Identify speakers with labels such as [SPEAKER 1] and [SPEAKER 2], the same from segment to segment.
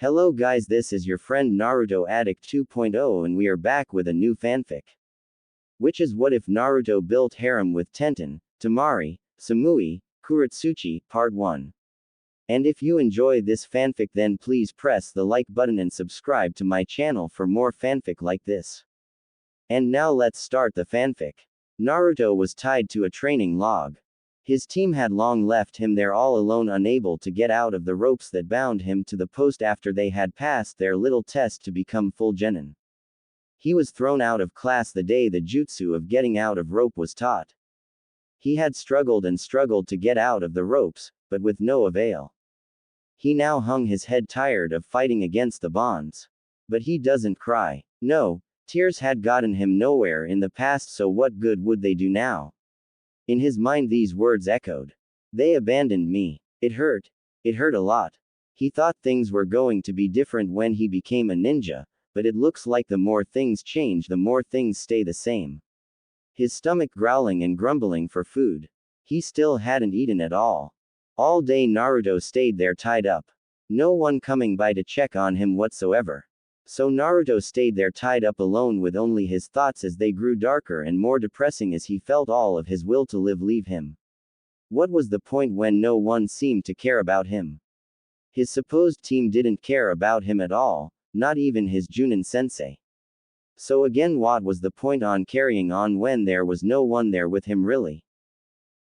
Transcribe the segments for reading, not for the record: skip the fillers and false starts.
[SPEAKER 1] Hello guys, this is your friend Naruto Addict 2.0 and we are back with a new fanfic. Which is What If Naruto Built Harem with Tenten, Temari, Samui, Kuratsuchi, Part 1. And if you enjoy this fanfic then please press the like button and subscribe to my channel for more fanfic like this. And now let's start the fanfic. Naruto was tied to a training log. His team had long left him there all alone, unable to get out of the ropes that bound him to the post after they had passed their little test to become full genin. He was thrown out of class the day the jutsu of getting out of rope was taught. He had struggled and struggled to get out of the ropes, but with no avail. He now hung his head, tired of fighting against the bonds. But he doesn't cry. No, tears had gotten him nowhere in the past, so what good would they do now? In his mind these words echoed. They abandoned me. It hurt. It hurt a lot. He thought things were going to be different when he became a ninja, but it looks like the more things change the more things stay the same. His stomach growling and grumbling for food. He still hadn't eaten at all. All day Naruto stayed there tied up. No one coming by to check on him whatsoever. So Naruto stayed there tied up alone with only his thoughts as they grew darker and more depressing as he felt all of his will to live leave him. What was the point when no one seemed to care about him? His supposed team didn't care about him at all, not even his Junin sensei. So again, what was the point on carrying on when there was no one there with him really?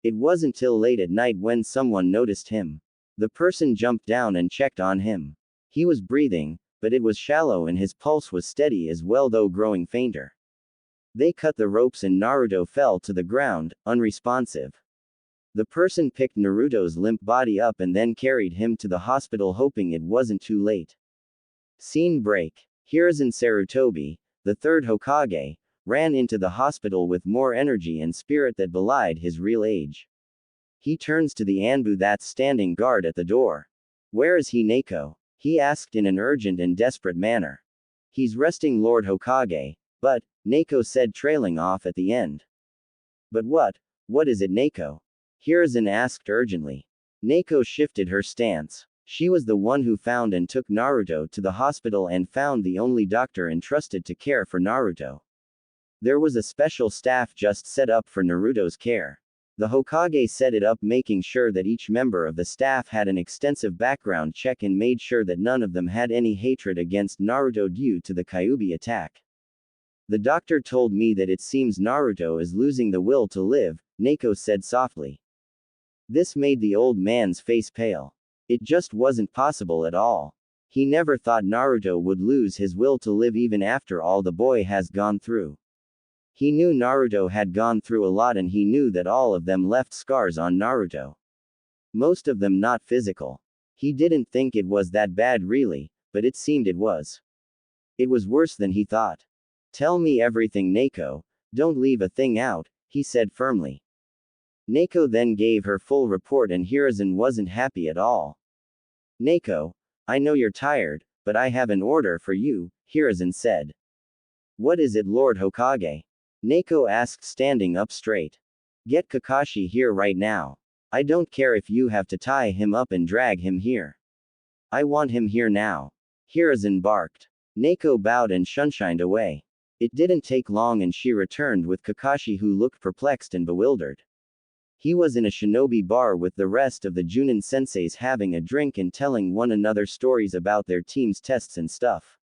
[SPEAKER 1] It wasn't till late at night when someone noticed him. The person jumped down and checked on him. He was breathing, but it was shallow and his pulse was steady as well, though growing fainter. They cut the ropes and Naruto fell to the ground, unresponsive. The person picked Naruto's limp body up and then carried him to the hospital, hoping it wasn't too late. Scene break. Hiruzen Sarutobi, the third Hokage, ran into the hospital with more energy and spirit that belied his real age. He turns to the Anbu that's standing guard at the door. "Where is he, Neko?" he asked in an urgent and desperate manner. "He's resting, Lord Hokage, but," Neko said, trailing off at the end. "But what is it, Neko?" Hiruzen asked urgently. Neko shifted her stance. She was the one who found and took Naruto to the hospital and found the only doctor entrusted to care for Naruto. There was a special staff just set up for Naruto's care. The Hokage set it up, making sure that each member of the staff had an extensive background check and made sure that none of them had any hatred against Naruto due to the Kyuubi attack. "The doctor told me that it seems Naruto is losing the will to live," Neko said softly. This made the old man's face pale. It just wasn't possible at all. He never thought Naruto would lose his will to live even after all the boy has gone through. He knew Naruto had gone through a lot and he knew that all of them left scars on Naruto. Most of them not physical. He didn't think it was that bad really, but it seemed it was. It was worse than he thought. "Tell me everything, Neko. Don't leave a thing out," he said firmly. Neko then gave her full report and Hiruzen wasn't happy at all. "Neko, I know you're tired, but I have an order for you," Hiruzen said. "What is it, Lord Hokage?" Neko asked, standing up straight. "Get Kakashi here right now. I don't care if you have to tie him up and drag him here. I want him here now," Hiruzen barked. Neko bowed and shunshined away. It didn't take long and she returned with Kakashi, who looked perplexed and bewildered. He was in a shinobi bar with the rest of the Junin senseis having a drink and telling one another stories about their team's tests and stuff.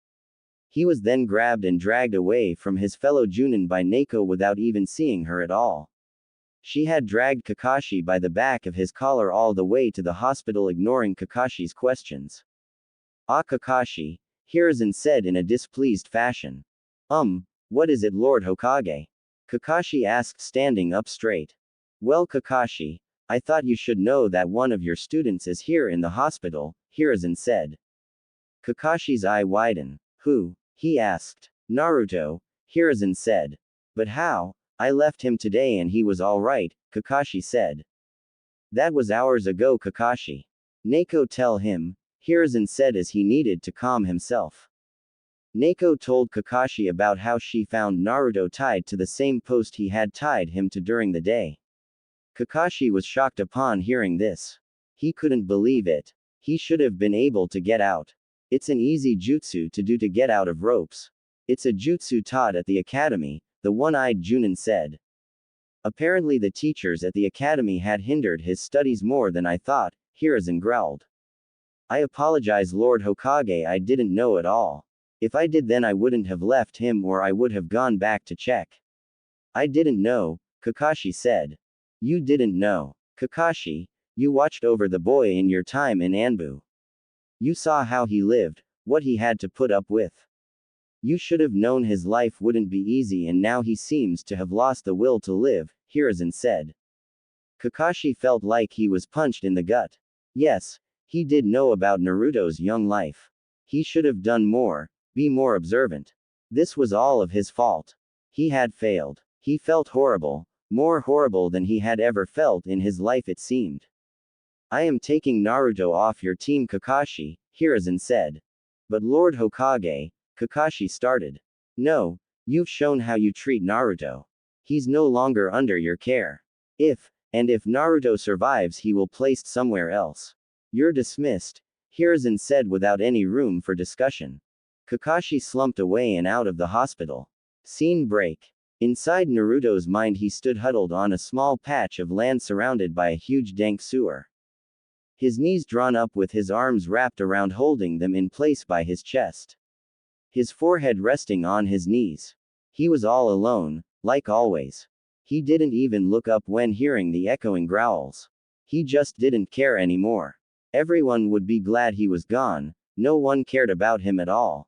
[SPEAKER 1] He was then grabbed and dragged away from his fellow Junin by Neko without even seeing her at all. She had dragged Kakashi by the back of his collar all the way to the hospital, ignoring Kakashi's questions. "Ah, Kakashi," Hiruzen said in a displeased fashion. What is it, Lord Hokage?" Kakashi asked, standing up straight. "Well, Kakashi, I thought you should know that one of your students is here in the hospital," Hiruzen said. Kakashi's eye widened. "Who?" he asked. "Naruto," Hiruzen said. "But how? I left him today and he was all right," Kakashi said. "That was hours ago, Kakashi. Neko, tell him," Hiruzen said as he needed to calm himself. Neko told Kakashi about how she found Naruto tied to the same post he had tied him to during the day. Kakashi was shocked upon hearing this. He couldn't believe it. He should have been able to get out. It's an easy jutsu to do to get out of ropes. It's a jutsu taught at the academy, the one-eyed Junin said. Apparently the teachers at the academy had hindered his studies more than I thought, Hiruzen growled. I apologize Lord Hokage, I didn't know at all. If I did then I wouldn't have left him or I would have gone back to check. I didn't know, Kakashi said. You didn't know. Kakashi, you watched over the boy in your time in Anbu. You saw how he lived, what he had to put up with. You should have known his life wouldn't be easy and now he seems to have lost the will to live, Hiruzen said. Kakashi felt like he was punched in the gut. Yes, he did know about Naruto's young life. He should have done more, be more observant. This was all of his fault. He had failed. He felt horrible, more horrible than he had ever felt in his life it seemed. I am taking Naruto off your team Kakashi, Hiruzen said. But Lord Hokage, Kakashi started. No, you've shown how you treat Naruto. He's no longer under your care. If Naruto survives he will placed somewhere else. You're dismissed, Hiruzen said without any room for discussion. Kakashi slumped away and out of the hospital. Scene break. Inside Naruto's mind he stood huddled on a small patch of land surrounded by a huge dank sewer. His knees drawn up with his arms wrapped around holding them in place by his chest. His forehead resting on his knees. He was all alone, like always. He didn't even look up when hearing the echoing growls. He just didn't care anymore. Everyone would be glad he was gone, no one cared about him at all.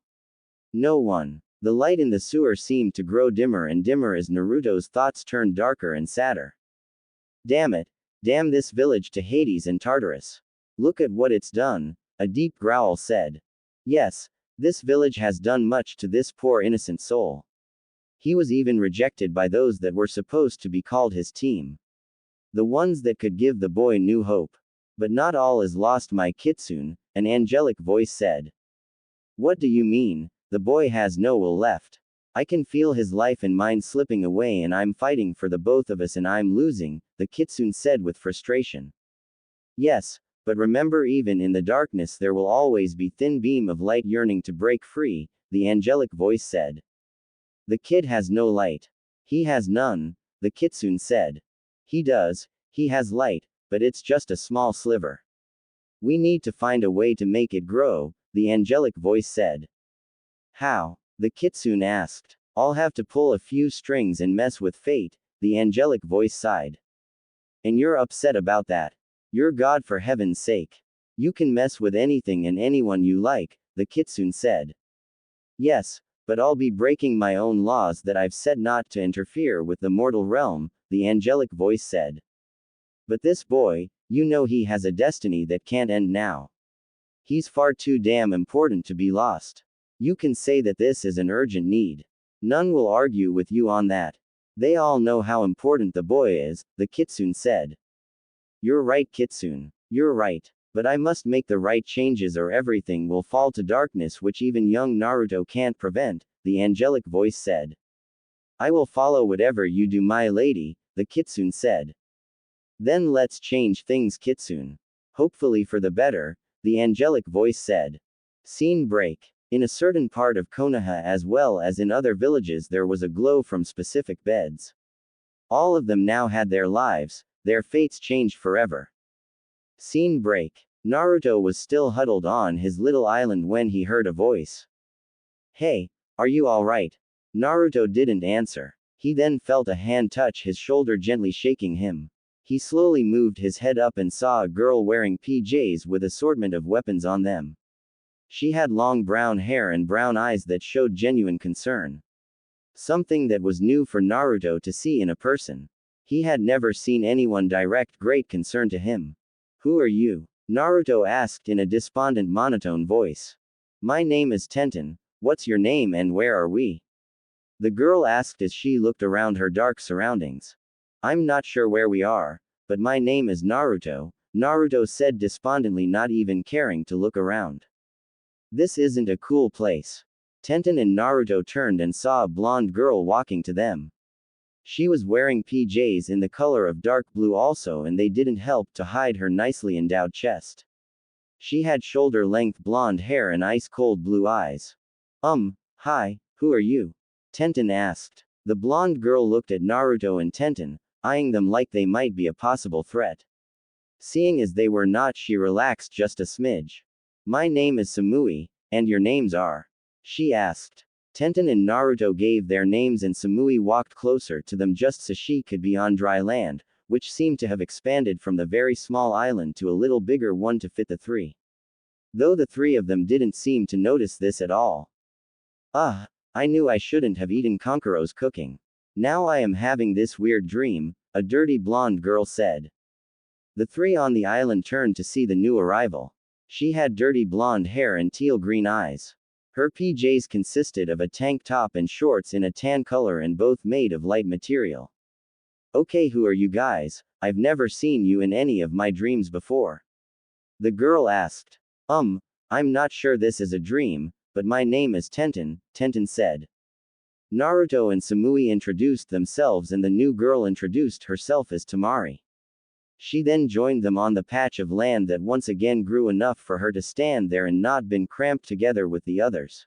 [SPEAKER 1] No one. The light in the sewer seemed to grow dimmer and dimmer as Naruto's thoughts turned darker and sadder. Damn it. Damn this village to Hades and Tartarus. Look at what it's done, a deep growl said. Yes, this village has done much to this poor innocent soul. He was even rejected by those that were supposed to be called his team. The ones that could give the boy new hope. But not all is lost my kitsune, an angelic voice said. What do you mean? The boy has no will left. I can feel his life and mine slipping away and I'm fighting for the both of us and I'm losing, the kitsune said with frustration. Yes, but remember even in the darkness there will always be thin beam of light yearning to break free, the angelic voice said. The kid has no light. He has none, the kitsune said. He does, he has light, but it's just a small sliver. We need to find a way to make it grow, the angelic voice said. How? The kitsune asked. I'll have to pull a few strings and mess with fate, the angelic voice sighed. And you're upset about that? You're God for heaven's sake. You can mess with anything and anyone you like, the kitsune said. Yes, but I'll be breaking my own laws that I've set not to interfere with the mortal realm, the angelic voice said. But this boy, you know he has a destiny that can't end now. He's far too damn important to be lost. You can say that this is an urgent need. None will argue with you on that. They all know how important the boy is, the kitsune said. You're right kitsune. You're right. But I must make the right changes or everything will fall to darkness which even young Naruto can't prevent, the angelic voice said. I will follow whatever you do my lady, the kitsune said. Then let's change things kitsune. Hopefully for the better, the angelic voice said. Scene break. In a certain part of Konoha as well as in other villages there was a glow from specific beds. All of them now had their lives, their fates changed forever. Scene break. Naruto was still huddled on his little island when he heard a voice. Hey, are you alright? Naruto didn't answer. He then felt a hand touch his shoulder gently shaking him. He slowly moved his head up and saw a girl wearing PJs with assortment of weapons on them. She had long brown hair and brown eyes that showed genuine concern. Something that was new for Naruto to see in a person. He had never seen anyone direct great concern to him. Who are you? Naruto asked in a despondent monotone voice. My name is Tenten, what's your name and where are we? The girl asked as she looked around her dark surroundings. I'm not sure where we are, but my name is Naruto, Naruto said despondently not even caring to look around. This isn't a cool place. Tenten and Naruto turned and saw a blonde girl walking to them. She was wearing PJs in the color of dark blue also and they didn't help to hide her nicely endowed chest. She had shoulder-length blonde hair and ice-cold blue eyes. Hi, who are you? Tenten asked. The blonde girl looked at Naruto and Tenten, eyeing them like they might be a possible threat. Seeing as they were not, she relaxed just a smidge. My name is Samui, and your names are? She asked. Tenten and Naruto gave their names and Samui walked closer to them just so she could be on dry land, which seemed to have expanded from the very small island to a little bigger one to fit the three. Though the three of them didn't seem to notice this at all. I knew I shouldn't have eaten Konkuro's cooking. Now I am having this weird dream, a dirty blonde girl said. The three on the island turned to see the new arrival. She had dirty blonde hair and teal-green eyes. Her PJs consisted of a tank top and shorts in a tan color and both made of light material. Okay, who are you guys? I've never seen you in any of my dreams before. The girl asked. I'm not sure this is a dream, but my name is Tenten, Tenten said. Naruto and Samui introduced themselves and the new girl introduced herself as Temari. She then joined them on the patch of land that once again grew enough for her to stand there and not been cramped together with the others.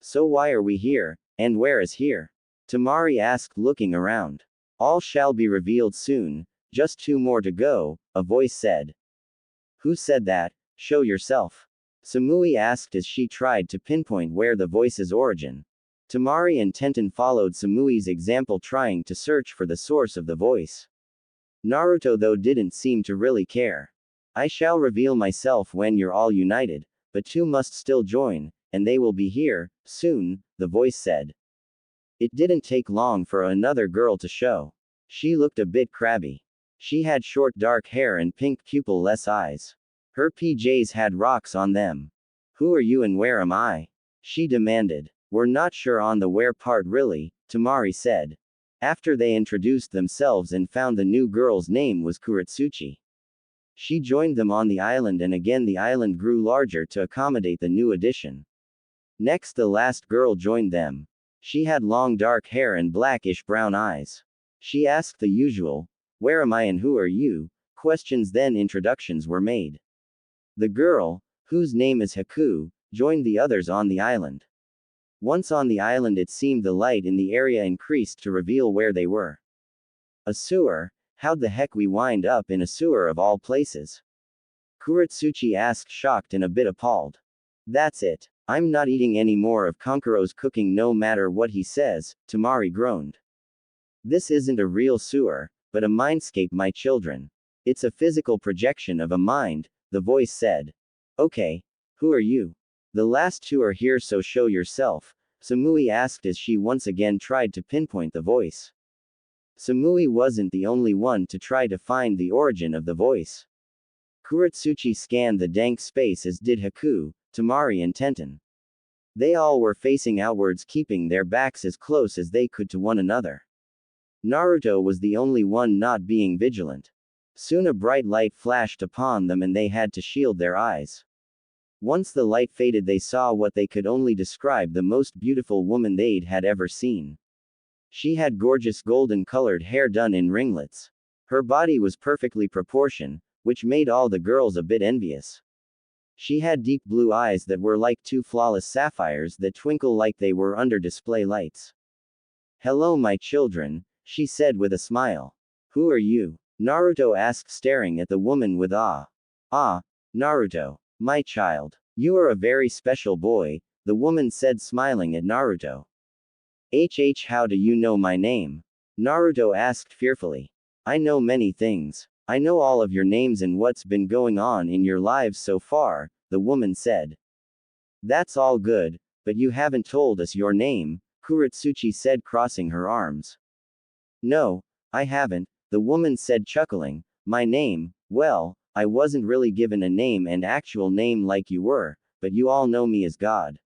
[SPEAKER 1] So why are we here, and where is here? Temari asked looking around. All shall be revealed soon, just 2 more to go, a voice said. Who said that? Show yourself. Samui asked as she tried to pinpoint where the voice's origin. Temari and Tenten followed Samui's example trying to search for the source of the voice. Naruto though didn't seem to really care. I shall reveal myself when you're all united, but 2 must still join, and they will be here, soon, the voice said. It didn't take long for another girl to show. She looked a bit crabby. She had short dark hair and pink pupil-less eyes. Her PJs had rocks on them. Who are you and where am I? She demanded. We're not sure on the where part really, Temari said. After they introduced themselves and found the new girl's name was Kuretsuchi. She joined them on the island and again the island grew larger to accommodate the new addition. Next the last girl joined them. She had long dark hair and blackish brown eyes. She asked the usual, where am I and who are you, questions then introductions were made. The girl, whose name is Haku, joined the others on the island. Once on the island it seemed the light in the area increased to reveal where they were. A sewer? How'd the heck we wind up in a sewer of all places? Kuretsuchi asked shocked and a bit appalled. That's it. I'm not eating any more of Konkuro's cooking no matter what he says, Temari groaned. This isn't a real sewer, but a mindscape my children. It's a physical projection of a mind, the voice said. Okay. Who are you? The last 2 are here so show yourself, Samui asked as she once again tried to pinpoint the voice. Samui wasn't the only one to try to find the origin of the voice. Kuretsuchi scanned the dank space as did Haku, Temari and Tenten. They all were facing outwards keeping their backs as close as they could to one another. Naruto was the only one not being vigilant. Soon a bright light flashed upon them and they had to shield their eyes. Once the light faded they saw what they could only describe the most beautiful woman they'd had ever seen. She had gorgeous golden-colored hair done in ringlets. Her body was perfectly proportioned, which made all the girls a bit envious. She had deep blue eyes that were like 2 flawless sapphires that twinkle like they were under display lights. Hello my children, she said with a smile. Who are you? Naruto asked staring at the woman with awe. Ah, Naruto. My child. You are a very special boy, the woman said smiling at Naruto. How do you know my name? Naruto asked fearfully. I know many things. I know all of your names and what's been going on in your lives so far, the woman said. That's all good, but you haven't told us your name, Kuretsuchi said crossing her arms. No, I haven't, the woman said chuckling. My name, well, I wasn't really given a name and actual name like you were, but you all know me as God.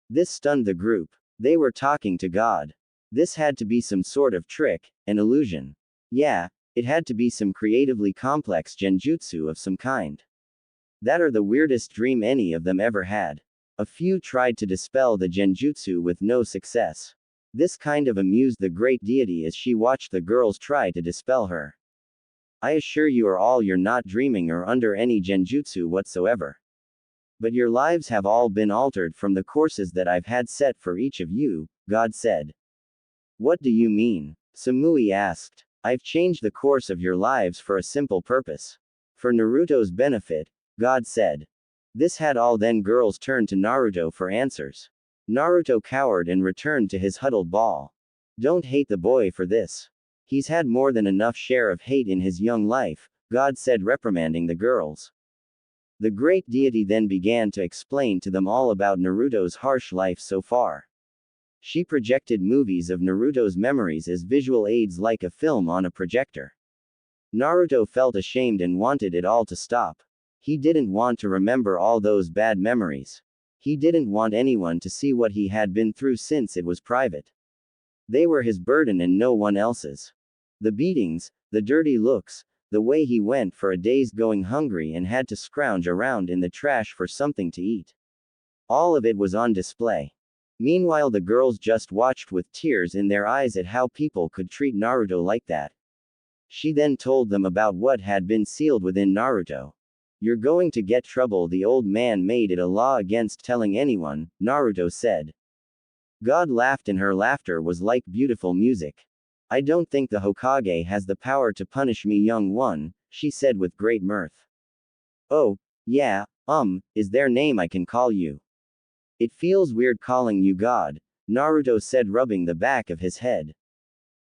[SPEAKER 1] This stunned the group. They were talking to God. This had to be some sort of trick, an illusion. Yeah, it had to be some creatively complex genjutsu of some kind. That or the weirdest dream any of them ever had. A few tried to dispel the genjutsu with no success. This kind of amused the great deity as she watched the girls try to dispel her. I assure you you're not dreaming or under any genjutsu whatsoever. But your lives have all been altered from the courses that I've had set for each of you, God said. What do you mean? Samui asked. I've changed the course of your lives for a simple purpose. For Naruto's benefit, God said. This had all. Then girls turned to Naruto for answers. Naruto cowered and returned to his huddled ball. Don't hate the boy for this. He's had more than enough share of hate in his young life, God said, reprimanding the girls. The great deity then began to explain to them all about Naruto's harsh life so far. She projected movies of Naruto's memories as visual aids like a film on a projector. Naruto felt ashamed and wanted it all to stop. He didn't want to remember all those bad memories. He didn't want anyone to see what he had been through since it was private. They were his burden and no one else's. The beatings, the dirty looks, the way he went for a days going hungry and had to scrounge around in the trash for something to eat. All of it was on display. Meanwhile, the girls just watched with tears in their eyes at how people could treat Naruto like that. She then told them about what had been sealed within Naruto. You're going to get trouble. The old man made it a law against telling anyone, Naruto said. God laughed and her laughter was like beautiful music. I don't think the Hokage has the power to punish me, young one, she said with great mirth. Oh, yeah, is there a name I can call you? It feels weird calling you God, Naruto said, rubbing the back of his head.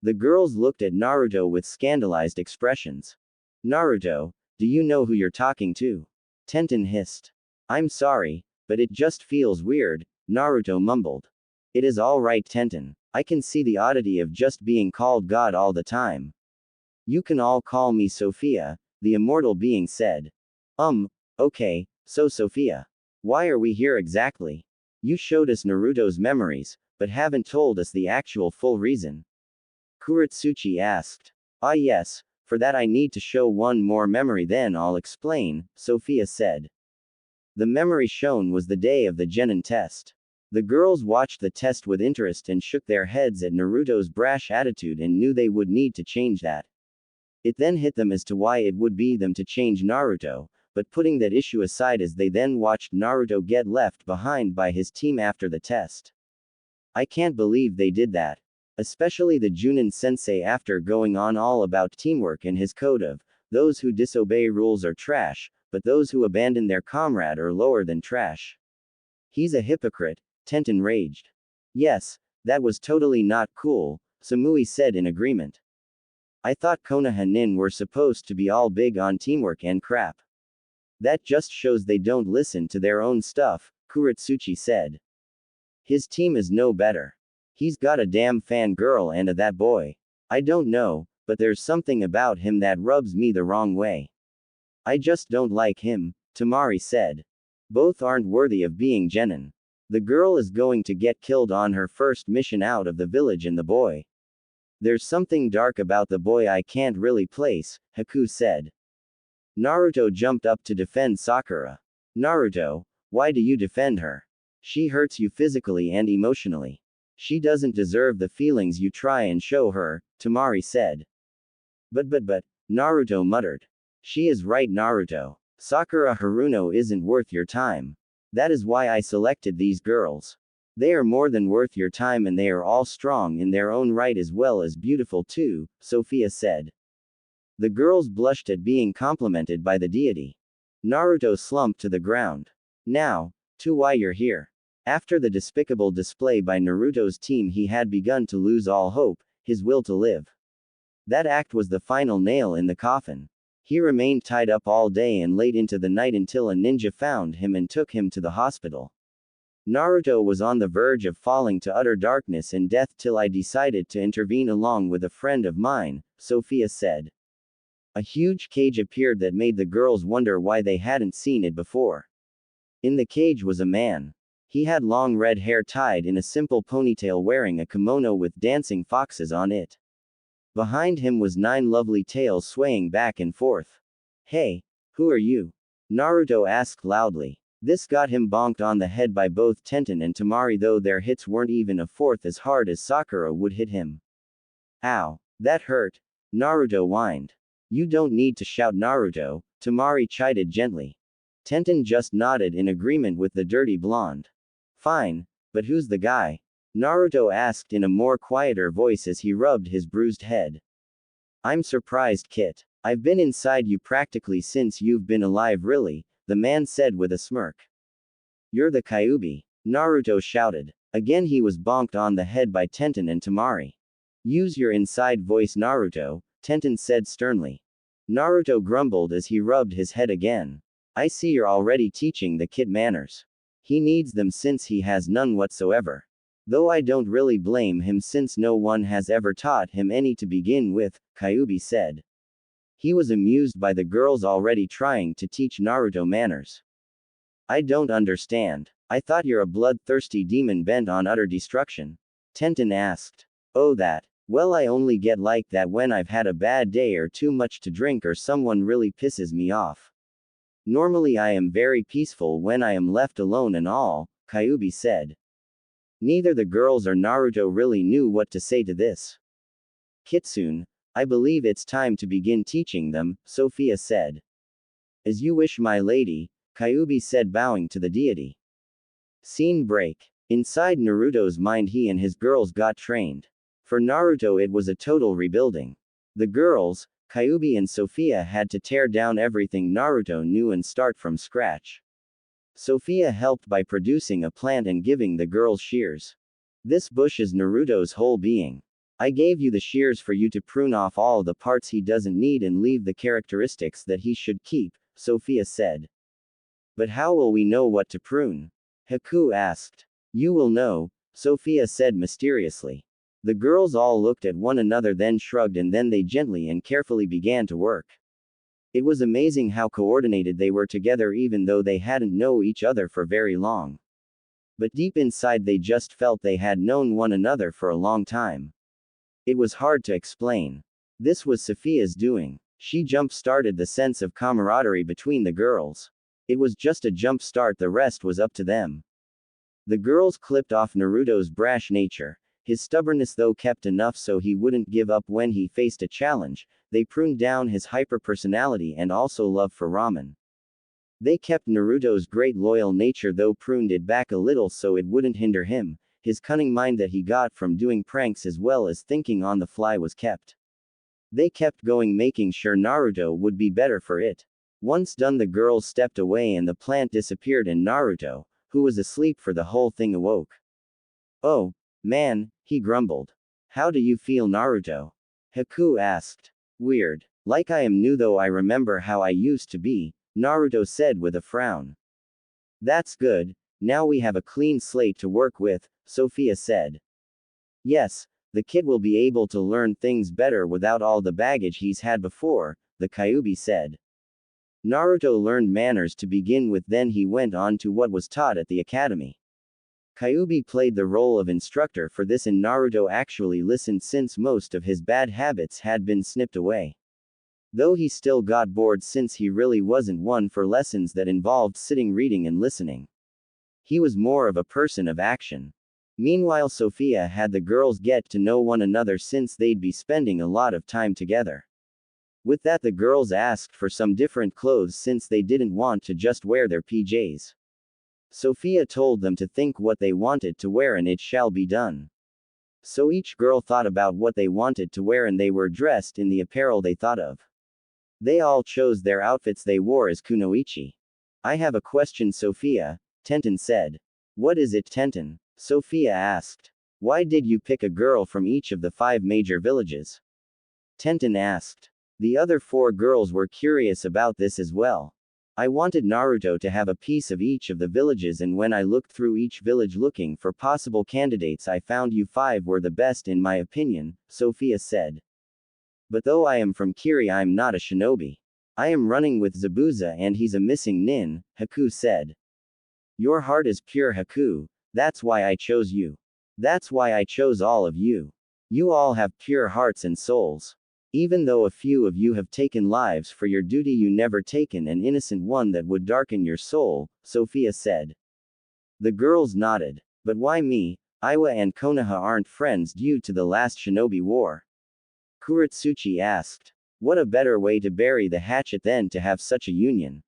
[SPEAKER 1] The girls looked at Naruto with scandalized expressions. Naruto, do you know who you're talking to? Tenten hissed. I'm sorry, but it just feels weird, Naruto mumbled. It is all right, Tenten. I can see the oddity of just being called God all the time. You can all call me Sophia, the immortal being said. Okay, so Sophia. Why are we here exactly? You showed us Naruto's memories, but haven't told us the actual full reason. Kuretsuchi asked. Ah yes, for that I need to show one more memory, then I'll explain, Sophia said. The memory shown was the day of the Genin test. The girls watched the test with interest and shook their heads at Naruto's brash attitude and knew they would need to change that. It then hit them as to why it would be them to change Naruto, but putting that issue aside as they then watched Naruto get left behind by his team after the test. I can't believe they did that. Especially the Junin sensei, after going on all about teamwork and his code of, those who disobey rules are trash, but those who abandon their comrade are lower than trash. He's a hypocrite, Tenten raged. Yes, that was totally not cool, Samui said in agreement. I thought Konoha Nin were supposed to be all big on teamwork and crap. That just shows they don't listen to their own stuff, Kuretsuchi said. His team is no better. He's got a damn fangirl and that boy. I don't know, but there's something about him that rubs me the wrong way. I just don't like him, Temari said. Both aren't worthy of being Genin. The girl is going to get killed on her first mission out of the village, and the boy. There's something dark about the boy I can't really place, Haku said. Naruto jumped up to defend Sakura. Naruto, why do you defend her? She hurts you physically and emotionally. She doesn't deserve the feelings you try and show her, Temari said. But, Naruto muttered. She is right, Naruto. Sakura Haruno isn't worth your time. That is why I selected these girls. They are more than worth your time, and they are all strong in their own right as well as beautiful too, Sophia said. The girls blushed at being complimented by the deity. Naruto slumped to the ground. Now, to why you're here. After the despicable display by Naruto's team, he had begun to lose all hope, his will to live. That act was the final nail in the coffin. He remained tied up all day and late into the night until a ninja found him and took him to the hospital. Naruto was on the verge of falling to utter darkness and death till I decided to intervene along with a friend of mine, Sophia said. A huge cage appeared that made the girls wonder why they hadn't seen it before. In the cage was a man. He had long red hair tied in a simple ponytail, wearing a kimono with dancing foxes on it. Behind him was 9 lovely tails swaying back and forth. Hey, who are you? Naruto asked loudly. This got him bonked on the head by both Tenten and Temari, though their hits weren't even a fourth as hard as Sakura would hit him. Ow, that hurt, Naruto whined. You don't need to shout Naruto, Temari chided gently. Tenten just nodded in agreement with the dirty blonde. Fine, but who's the guy? Naruto asked in a more quieter voice as he rubbed his bruised head. I'm surprised, Kit. I've been inside you practically since you've been alive, really, the man said with a smirk. You're the Kyuubi, Naruto shouted. Again he was bonked on the head by Tenten and Temari. Use your inside voice, Naruto, Tenten said sternly. Naruto grumbled as he rubbed his head again. I see you're already teaching the kid manners. He needs them since he has none whatsoever. Though I don't really blame him since no one has ever taught him any to begin with, Kyuubi said. He was amused by the girls already trying to teach Naruto manners. I don't understand. I thought you're a bloodthirsty demon bent on utter destruction. Tenten asked. Oh that. Well, I only get like that when I've had a bad day or too much to drink or someone really pisses me off. Normally I am very peaceful when I am left alone and all, Kyuubi said. Neither the girls or Naruto really knew what to say to this. Kitsune, I believe it's time to begin teaching them, Sophia said. As you wish, my lady, Kyuubi said, bowing to the deity. Scene break. Inside Naruto's mind, he and his girls got trained. For Naruto it was a total rebuilding. The girls, Kyuubi and Sophia, had to tear down everything Naruto knew and start from scratch. Sophia helped by producing a plant and giving the girls shears. This bush is Naruto's whole being. I gave you the shears for you to prune off all the parts he doesn't need and leave the characteristics that he should keep, Sophia said. But how will we know what to prune? Haku asked. You will know, Sophia said mysteriously. The girls all looked at one another, then shrugged, and then they gently and carefully began to work. It was amazing how coordinated they were together even though they hadn't known each other for very long. But deep inside they just felt they had known one another for a long time. It was hard to explain. This was Sophia's doing. She jump-started the sense of camaraderie between the girls. It was just a jump start, the rest was up to them. The girls clipped off Naruto's brash nature. His stubbornness though kept enough so he wouldn't give up when he faced a challenge. They pruned down his hyper-personality and also love for ramen. They kept Naruto's great loyal nature though pruned it back a little so it wouldn't hinder him. His cunning mind that he got from doing pranks as well as thinking on the fly was kept. They kept going, making sure Naruto would be better for it. Once done, the girls stepped away and the plant disappeared and Naruto, who was asleep for the whole thing, awoke. Oh, man, he grumbled. How do you feel, Naruto? Haku asked. Weird. Like I am new though I remember how I used to be, Naruto said with a frown. That's good, now we have a clean slate to work with, Sophia said. Yes, the kid will be able to learn things better without all the baggage he's had before, the Kyuubi said. Naruto learned manners to begin with, then he went on to what was taught at the academy. Kyuubi played the role of instructor for this and Naruto actually listened since most of his bad habits had been snipped away. Though he still got bored since he really wasn't one for lessons that involved sitting, reading and listening. He was more of a person of action. Meanwhile, Sophia had the girls get to know one another since they'd be spending a lot of time together. With that, the girls asked for some different clothes since they didn't want to just wear their PJs. Sophia told them to think what they wanted to wear and it shall be done. So each girl thought about what they wanted to wear and they were dressed in the apparel they thought of. They all chose their outfits they wore as kunoichi. I have a question, Sophia, Tenten said. What is it, Tenten? Sophia asked. Why did you pick a girl from each of the 5 major villages? Tenten asked. The other 4 girls were curious about this as well. I wanted Naruto to have a piece of each of the villages, and when I looked through each village looking for possible candidates, I found you 5 were the best in my opinion, Sophia said. But though I am from Kiri, I'm not a shinobi. I am running with Zabuza and he's a missing nin, Haku said. Your heart is pure, Haku. That's why I chose you. That's why I chose all of you. You all have pure hearts and souls. Even though a few of you have taken lives for your duty, you never taken an innocent one that would darken your soul, Sophia said. The girls nodded. But why me? Iwa and Konoha aren't friends due to the last shinobi war. Kuretsuchi asked. What a better way to bury the hatchet than to have such a union.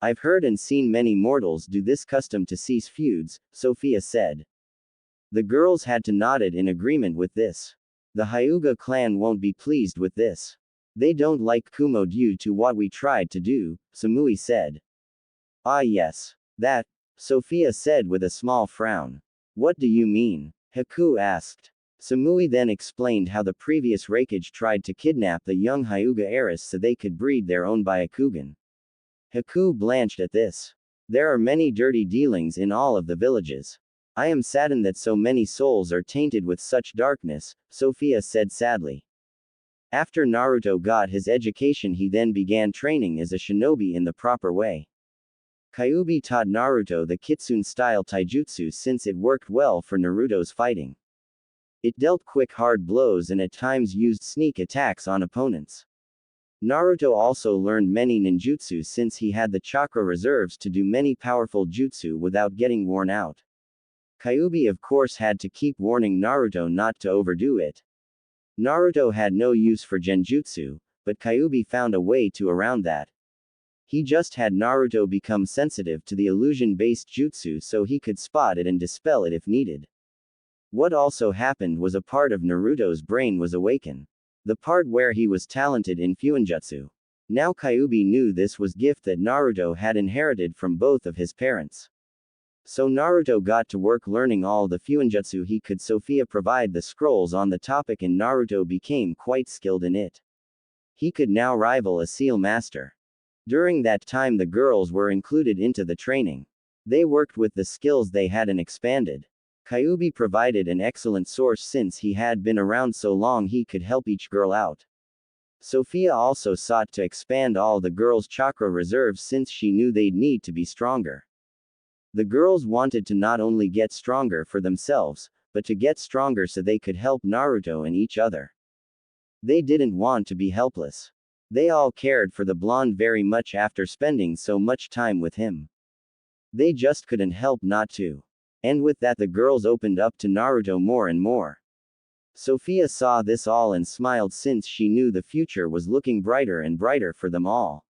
[SPEAKER 1] I've heard and seen many mortals do this custom to cease feuds, Sophia said. The girls had to nod in agreement with this. The Hyuga clan won't be pleased with this. They don't like Kumo due to what we tried to do, Samui said. Ah yes. That, Sophia said with a small frown. What do you mean? Haku asked. Samui then explained how the previous Raikage tried to kidnap the young Hyuga heiress so they could breed their own Byakugan. Haku blanched at this. There are many dirty dealings in all of the villages. I am saddened that so many souls are tainted with such darkness, Sophia said sadly. After Naruto got his education, he then began training as a shinobi in the proper way. Kyuubi taught Naruto the Kitsune-style taijutsu since it worked well for Naruto's fighting. It dealt quick hard blows and at times used sneak attacks on opponents. Naruto also learned many ninjutsu since he had the chakra reserves to do many powerful jutsu without getting worn out. Kyuubi of course had to keep warning Naruto not to overdo it. Naruto had no use for genjutsu, but Kyuubi found a way to around that. He just had Naruto become sensitive to the illusion-based jutsu so he could spot it and dispel it if needed. What also happened was a part of Naruto's brain was awakened. The part where he was talented in fuinjutsu. Now Kyuubi knew this was gift that Naruto had inherited from both of his parents. So Naruto got to work learning all the fuinjutsu he could. Sophia provided the scrolls on the topic and Naruto became quite skilled in it. He could now rival a seal master. During that time the girls were included into the training. They worked with the skills they had and expanded. Kyuubi provided an excellent source since he had been around so long he could help each girl out. Sophia also sought to expand all the girls' chakra reserves since she knew they'd need to be stronger. The girls wanted to not only get stronger for themselves, but to get stronger so they could help Naruto and each other. They didn't want to be helpless. They all cared for the blonde very much after spending so much time with him. They just couldn't help not to. And with that the girls opened up to Naruto more and more. Sophia saw this all and smiled since she knew the future was looking brighter and brighter for them all.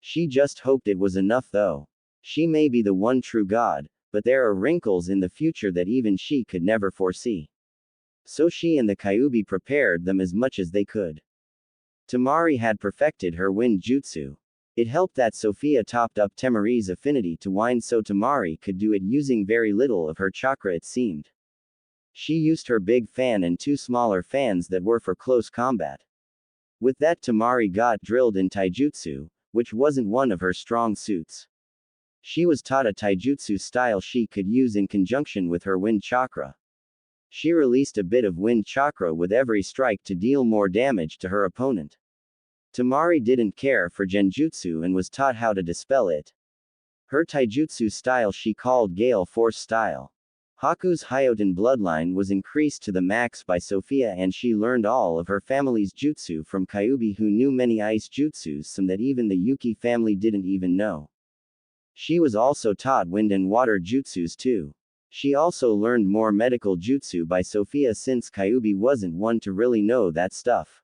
[SPEAKER 1] She just hoped it was enough though. She may be the one true god, but there are wrinkles in the future that even she could never foresee. So she and the Kyuubi prepared them as much as they could. Temari had perfected her wind jutsu. It helped that Sophia topped up Temari's affinity to wind so Temari could do it using very little of her chakra it seemed. She used her big fan and two smaller fans that were for close combat. With that Temari got drilled in taijutsu, which wasn't one of her strong suits. She was taught a taijutsu style she could use in conjunction with her wind chakra. She released a bit of wind chakra with every strike to deal more damage to her opponent. Temari didn't care for genjutsu and was taught how to dispel it. Her taijutsu style she called Gale Force style. Haku's Hyoten bloodline was increased to the max by Sophia and she learned all of her family's jutsu from Kyuubi who knew many ice jutsus, some that even the Yuki family didn't even know. She was also taught wind and water jutsus too. She also learned more medical jutsu by Sophia since Kyuubi wasn't one to really know that stuff.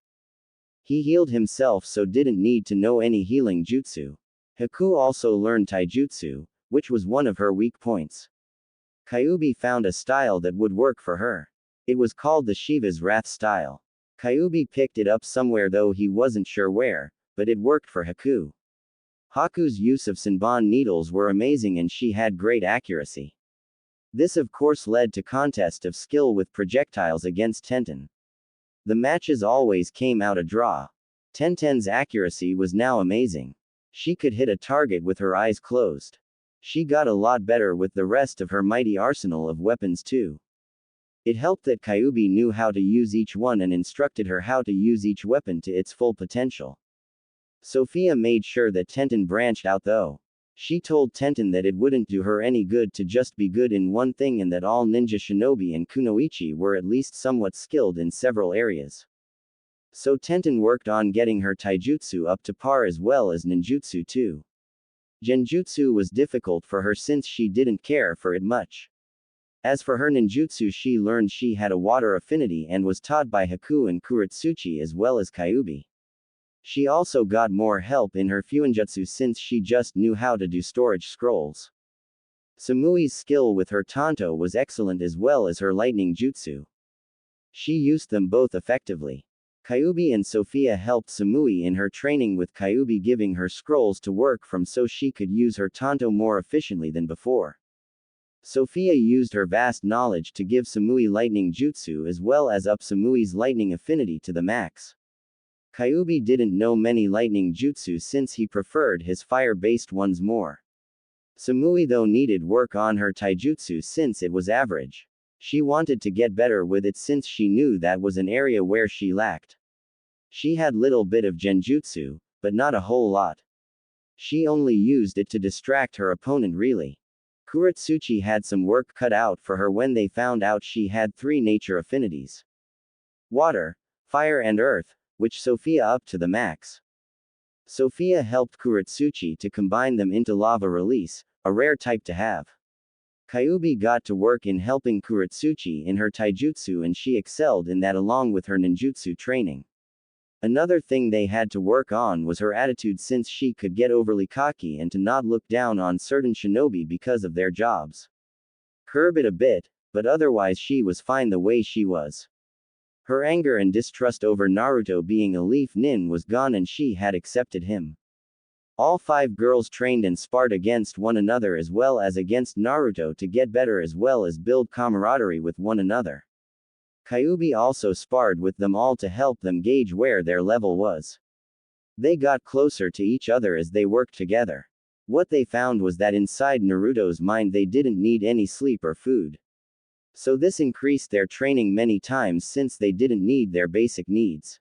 [SPEAKER 1] He healed himself so didn't need to know any healing jutsu. Haku also learned taijutsu, which was one of her weak points. Kyuubi found a style that would work for her. It was called the Shiva's Wrath style. Kyuubi picked it up somewhere though he wasn't sure where, but it worked for Haku. Haku's use of Senbon needles were amazing and she had great accuracy. This of course led to contest of skill with projectiles against Tenten. The matches always came out a draw. Tenten's accuracy was now amazing. She could hit a target with her eyes closed. She got a lot better with the rest of her mighty arsenal of weapons too. It helped that Kyuubi knew how to use each one and instructed her how to use each weapon to its full potential. Sophia made sure that Tenten branched out though. She told Tenten that it wouldn't do her any good to just be good in one thing and that all ninja shinobi and kunoichi were at least somewhat skilled in several areas. So Tenten worked on getting her taijutsu up to par as well as ninjutsu too. Genjutsu was difficult for her since she didn't care for it much. As for her ninjutsu she learned she had a water affinity and was taught by Haku and Kuretsuchi as well as Kyuubi. She also got more help in her fuinjutsu since she just knew how to do storage scrolls. Samui's skill with her tanto was excellent as well as her lightning jutsu. She used them both effectively. Kyuubi and Sophia helped Samui in her training with Kyuubi giving her scrolls to work from so she could use her tanto more efficiently than before. Sophia used her vast knowledge to give Samui lightning jutsu as well as up Samui's lightning affinity to the max. Kyuubi didn't know many lightning jutsu since he preferred his fire-based ones more. Samui though needed work on her taijutsu since it was average. She wanted to get better with it since she knew that was an area where she lacked. She had little bit of genjutsu, but not a whole lot. She only used it to distract her opponent really. Kuretsuchi had some work cut out for her when they found out she had 3 nature affinities. Water, fire and earth, which Sophia up to the max. Sophia helped Kuretsuchi to combine them into lava release, a rare type to have. Kyuubi got to work in helping Kuretsuchi in her taijutsu and she excelled in that along with her ninjutsu training. Another thing they had to work on was her attitude since she could get overly cocky and to not look down on certain shinobi because of their jobs. Curb it a bit, but otherwise she was fine the way she was. Her anger and distrust over Naruto being a leaf nin was gone and she had accepted him. All 5 girls trained and sparred against one another as well as against Naruto to get better as well as build camaraderie with one another. Kyuubi also sparred with them all to help them gauge where their level was. They got closer to each other as they worked together. What they found was that inside Naruto's mind they didn't need any sleep or food. So this increased their training many times since they didn't need their basic needs.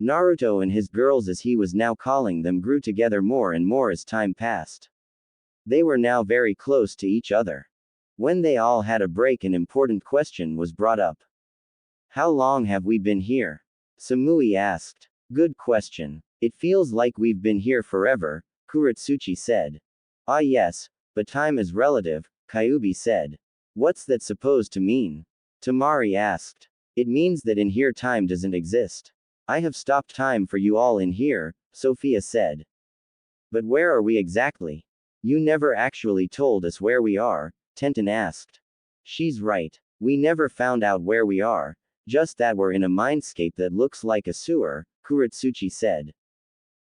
[SPEAKER 1] Naruto and his girls as he was now calling them grew together more and more as time passed. They were now very close to each other. When they all had a break an important question was brought up. How long have we been here? Samui asked. Good question. It feels like we've been here forever, Kuretsuchi said. Ah yes, but time is relative, Kyuubi said. What's that supposed to mean? Temari asked. It means that in here time doesn't exist. I have stopped time for you all in here, Sophia said. But where are we exactly? You never actually told us where we are, Tenten asked. She's right. We never found out where we are. Just that we're in a mindscape that looks like a sewer, Kuretsuchi said.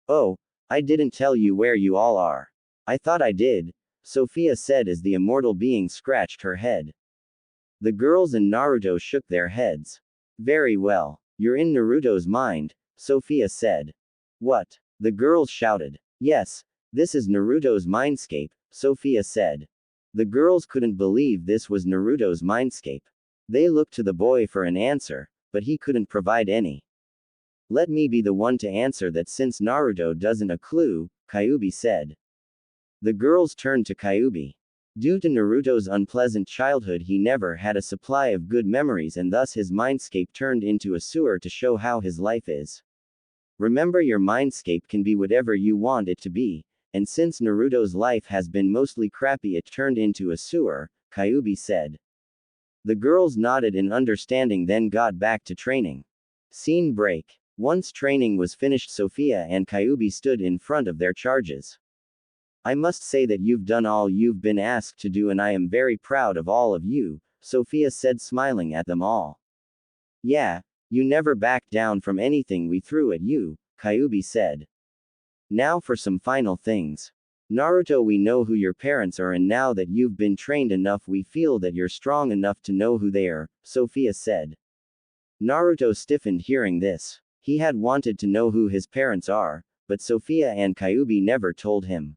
[SPEAKER 1] Oh, I didn't tell you where you all are. I thought I did, Sophia said as the immortal being scratched her head. The girls and Naruto shook their heads. Very well. You're in Naruto's mind, Sophia said. What? The girls shouted. Yes, this is Naruto's mindscape, Sophia said. The girls couldn't believe this was Naruto's mindscape. They looked to the boy for an answer, but he couldn't provide any. Let me be the one to answer that since Naruto doesn't a clue, Kyuubi said. The girls turned to Kyuubi. Due to Naruto's unpleasant childhood he never had a supply of good memories and thus his mindscape turned into a sewer to show how his life is. Remember your mindscape can be whatever you want it to be, and since Naruto's life has been mostly crappy it turned into a sewer, Kyuubi said. The girls nodded in understanding then got back to training. Scene break. Once training was finished Sophia and Kyuubi stood in front of their charges. I must say that you've done all you've been asked to do and I am very proud of all of you, Sophia said smiling at them all. Yeah, you never backed down from anything we threw at you, Kyuubi said. Now for some final things. Naruto, we know who your parents are and now that you've been trained enough we feel that you're strong enough to know who they are, Sophia said. Naruto stiffened hearing this. He had wanted to know who his parents are, but Sophia and Kyuubi never told him.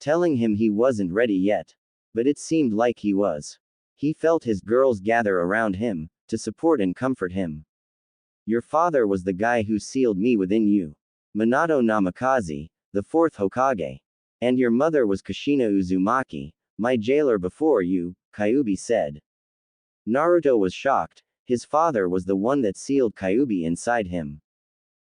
[SPEAKER 1] Telling him he wasn't ready yet. But it seemed like he was. He felt his girls gather around him, to support and comfort him. Your father was the guy who sealed me within you. Minato Namikaze, the 4th Hokage. And your mother was Kushina Uzumaki, my jailer before you, Kyuubi said. Naruto was shocked. His father was the one that sealed Kyuubi inside him.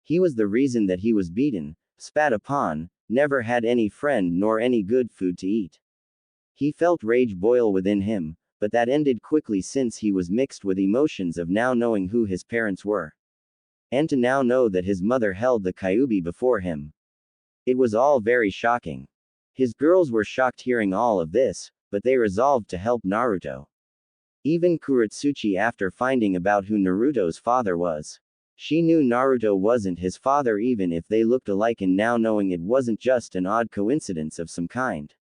[SPEAKER 1] He was the reason that he was beaten, spat upon, never had any friend nor any good food to eat. He felt rage boil within him, but that ended quickly since he was mixed with emotions of now knowing who his parents were. And to now know that his mother held the Kyuubi before him. It was all very shocking. His girls were shocked hearing all of this, but they resolved to help Naruto. Even Kuretsuchi, after finding about who Naruto's father was. She knew Naruto wasn't his father even if they looked alike, and now knowing it wasn't just an odd coincidence of some kind.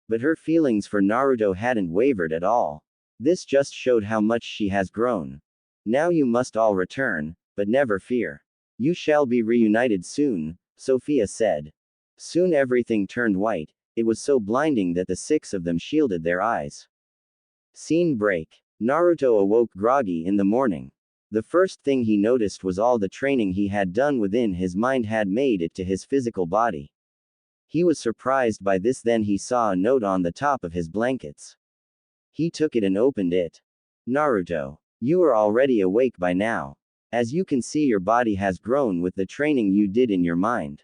[SPEAKER 1] But her feelings for Naruto hadn't wavered at all. This just showed how much she has grown. Now you must all return, but never fear. You shall be reunited soon, Sophia said. Soon everything turned white. It was so blinding that the six of them shielded their eyes. Scene break. Naruto awoke groggy in the morning. The first thing he noticed was all the training he had done within his mind had made it to his physical body. He was surprised by this, then he saw a note on the top of his blankets. He took it and opened it. Naruto, you are already awake by now. As you can see, your body has grown with the training you did in your mind.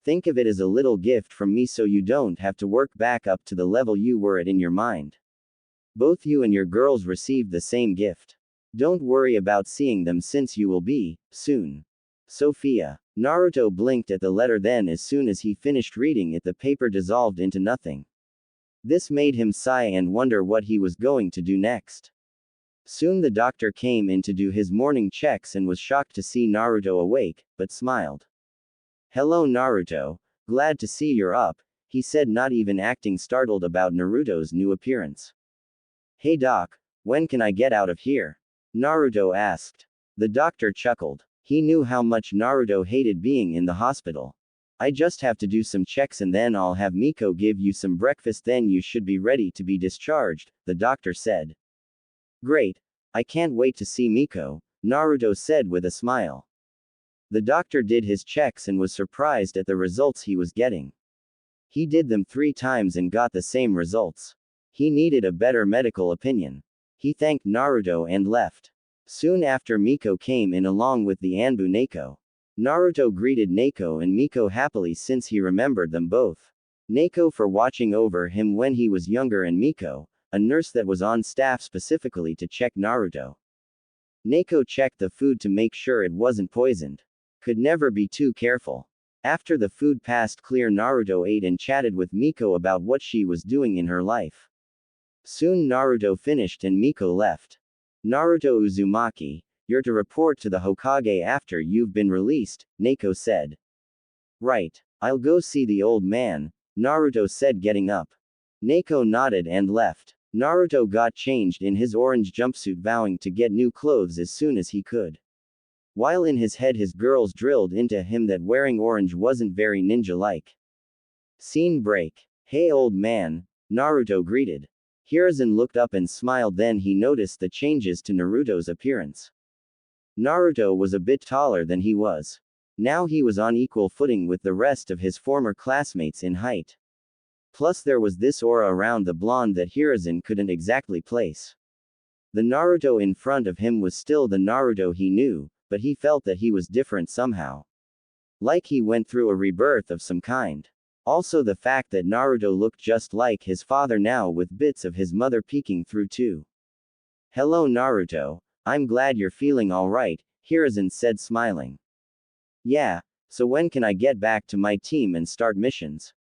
[SPEAKER 1] Think of it as a little gift from me so you don't have to work back up to the level you were at in your mind. Both you and your girls received the same gift. Don't worry about seeing them since you will be, soon. Sophia. Naruto blinked at the letter, then as soon as he finished reading it the paper dissolved into nothing. This made him sigh and wonder what he was going to do next. Soon the doctor came in to do his morning checks and was shocked to see Naruto awake, but smiled. Hello Naruto, glad to see you're up, he said, not even acting startled about Naruto's new appearance. Hey doc, when can I get out of here? Naruto asked. The doctor chuckled. He knew how much Naruto hated being in the hospital. I just have to do some checks and then I'll have Miko give you some breakfast, then you should be ready to be discharged, the doctor said. Great. I can't wait to see Miko, Naruto said with a smile. The doctor did his checks and was surprised at the results he was getting. He did them 3 times and got the same results. He needed a better medical opinion. He thanked Naruto and left. Soon after, Miko came in along with the Anbu Neko. Naruto greeted Neko and Miko happily since he remembered them both. Neko for watching over him when he was younger, and Miko, a nurse that was on staff specifically to check Naruto. Neko checked the food to make sure it wasn't poisoned. Could never be too careful. After the food passed clear, Naruto ate and chatted with Miko about what she was doing in her life. Soon Naruto finished and Miko left. Naruto Uzumaki, you're to report to the Hokage after you've been released, Neko said. Right. I'll go see the old man, Naruto said, getting up. Neko nodded and left. Naruto got changed in his orange jumpsuit, vowing to get new clothes as soon as he could. While in his head his girls drilled into him that wearing orange wasn't very ninja-like. Scene break. Hey old man, Naruto greeted. Hiruzen looked up and smiled, then he noticed the changes to Naruto's appearance. Naruto was a bit taller than he was. Now he was on equal footing with the rest of his former classmates in height. Plus there was this aura around the blonde that Hiruzen couldn't exactly place. The Naruto in front of him was still the Naruto he knew, but he felt that he was different somehow. Like he went through a rebirth of some kind. Also the fact that Naruto looked just like his father now, with bits of his mother peeking through too. Hello Naruto, I'm glad you're feeling alright, Hiruzen said, smiling. Yeah, so when can I get back to my team and start missions?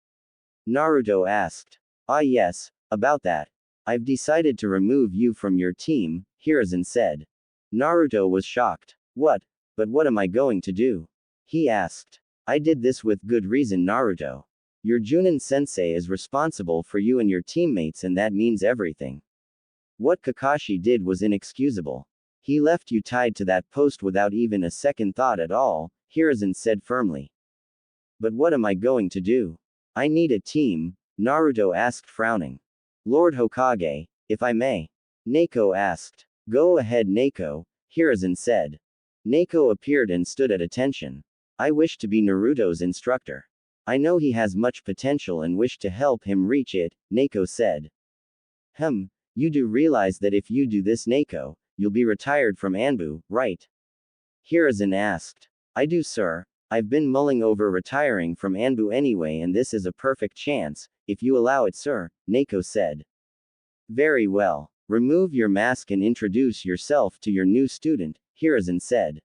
[SPEAKER 1] Naruto asked. Ah yes, about that. I've decided to remove you from your team, Hiruzen said. Naruto was shocked. What? But what am I going to do? He asked. I did this with good reason, Naruto. Your Junin-sensei is responsible for you and your teammates, and that means everything. What Kakashi did was inexcusable. He left you tied to that post without even a second thought at all, Hiruzen said firmly. But what am I going to do? I need a team, Naruto asked, frowning. Lord Hokage, if I may. Neko asked. Go ahead Neko, Hiruzen said. Neko appeared and stood at attention. I wish to be Naruto's instructor. I know he has much potential and wish to help him reach it, Neko said. You do realize that if you do this, Neko, you'll be retired from Anbu, right? Hiruzen asked. I do, sir. I've been mulling over retiring from Anbu anyway, and this is a perfect chance, if you allow it, sir, Neko said. Very well. Remove your mask and introduce yourself to your new student, Hiruzen said.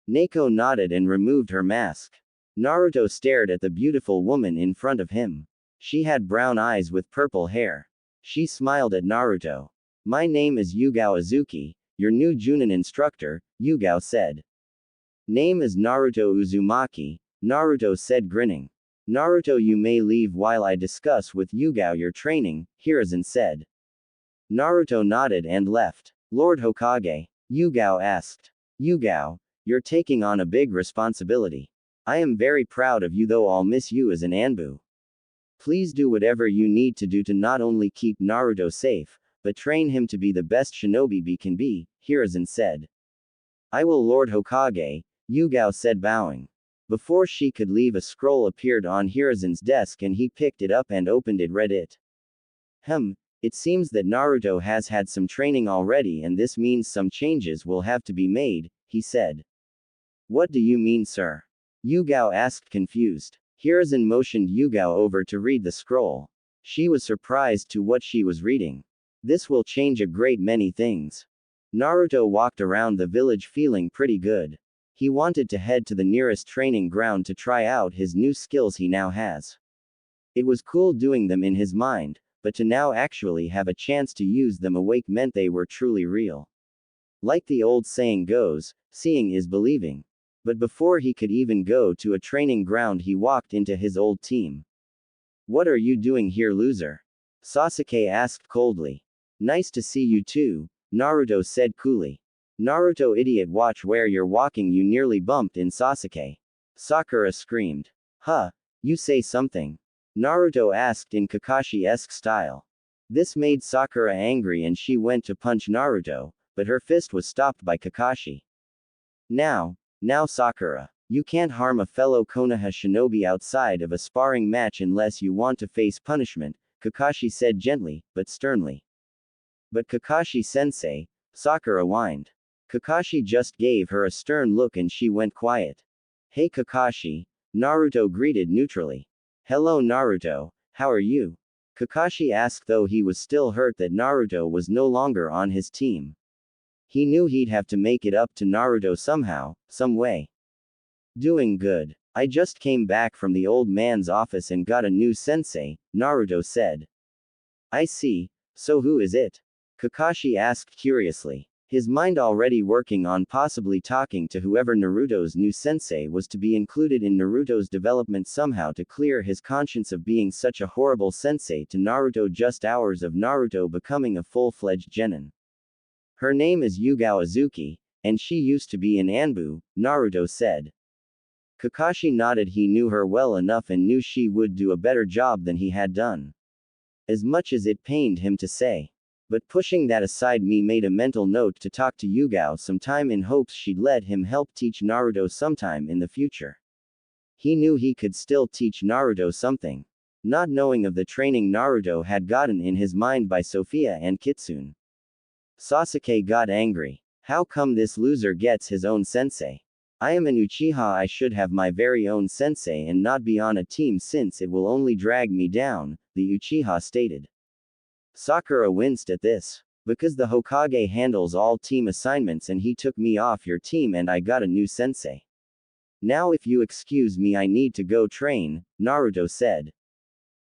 [SPEAKER 1] Neko nodded and removed her mask. Naruto stared at the beautiful woman in front of him. She had brown eyes with purple hair. She smiled at Naruto. My name is Yugao Azuki, your new Junin instructor, Yugao said. Name is Naruto Uzumaki, Naruto said grinning. Naruto, you may leave while I discuss with Yugao your training, Hiruzen said. Naruto nodded and left. Lord Hokage, Yugao asked. Yugao, you're taking on a big responsibility. I am very proud of you, though I'll miss you as an Anbu. Please do whatever you need to do to not only keep Naruto safe, but train him to be the best shinobi he can be, Hiruzen said. I will, Lord Hokage, Yugao said, bowing. Before she could leave, a scroll appeared on Hiruzen's desk and he picked it up and opened it, read it. It seems that Naruto has had some training already and this means some changes will have to be made, he said. What do you mean, sir? Yugao asked, confused. Hiruzen motioned Yugao over to read the scroll. She was surprised to what she was reading. This will change a great many things. Naruto walked around the village feeling pretty good. He wanted to head to the nearest training ground to try out his new skills he now has. It was cool doing them in his mind, but to now actually have a chance to use them awake meant they were truly real. Like the old saying goes, seeing is believing. But before he could even go to a training ground, he walked into his old team. What are you doing here, loser? Sasuke asked coldly. Nice to see you too, Naruto said coolly. Naruto, idiot, watch where you're walking, you nearly bumped in Sasuke. Sakura screamed. Huh, you say something? Naruto asked in Kakashi-esque style. This made Sakura angry and she went to punch Naruto, but her fist was stopped by Kakashi. Now Sakura, you can't harm a fellow Konoha shinobi outside of a sparring match unless you want to face punishment, Kakashi said gently, but sternly. But Kakashi-sensei, Sakura whined. Kakashi just gave her a stern look and she went quiet. Hey Kakashi, Naruto greeted neutrally. Hello Naruto, how are you? Kakashi asked, though he was still hurt that Naruto was no longer on his team. He knew he'd have to make it up to Naruto somehow, some way. Doing good. I just came back from the old man's office and got a new sensei, Naruto said. I see, so who is it? Kakashi asked curiously. His mind already working on possibly talking to whoever Naruto's new sensei was to be included in Naruto's development somehow to clear his conscience of being such a horrible sensei to Naruto just hours of Naruto becoming a full-fledged genin. Her name is Yugao Azuki, and she used to be an Anbu, Naruto said. Kakashi nodded. He knew her well enough and knew she would do a better job than he had done. As much as it pained him to say. But pushing that aside, he made a mental note to talk to Yugao sometime in hopes she'd let him help teach Naruto sometime in the future. He knew he could still teach Naruto something. Not knowing of the training Naruto had gotten in his mind by Sophia and Kitsune. Sasuke got angry. How come this loser gets his own sensei? I am an Uchiha, I should have my very own sensei and not be on a team since it will only drag me down, the Uchiha stated. Sakura winced at this. Because the Hokage handles all team assignments and he took me off your team and I got a new sensei. Now if you excuse me, I need to go train, Naruto said.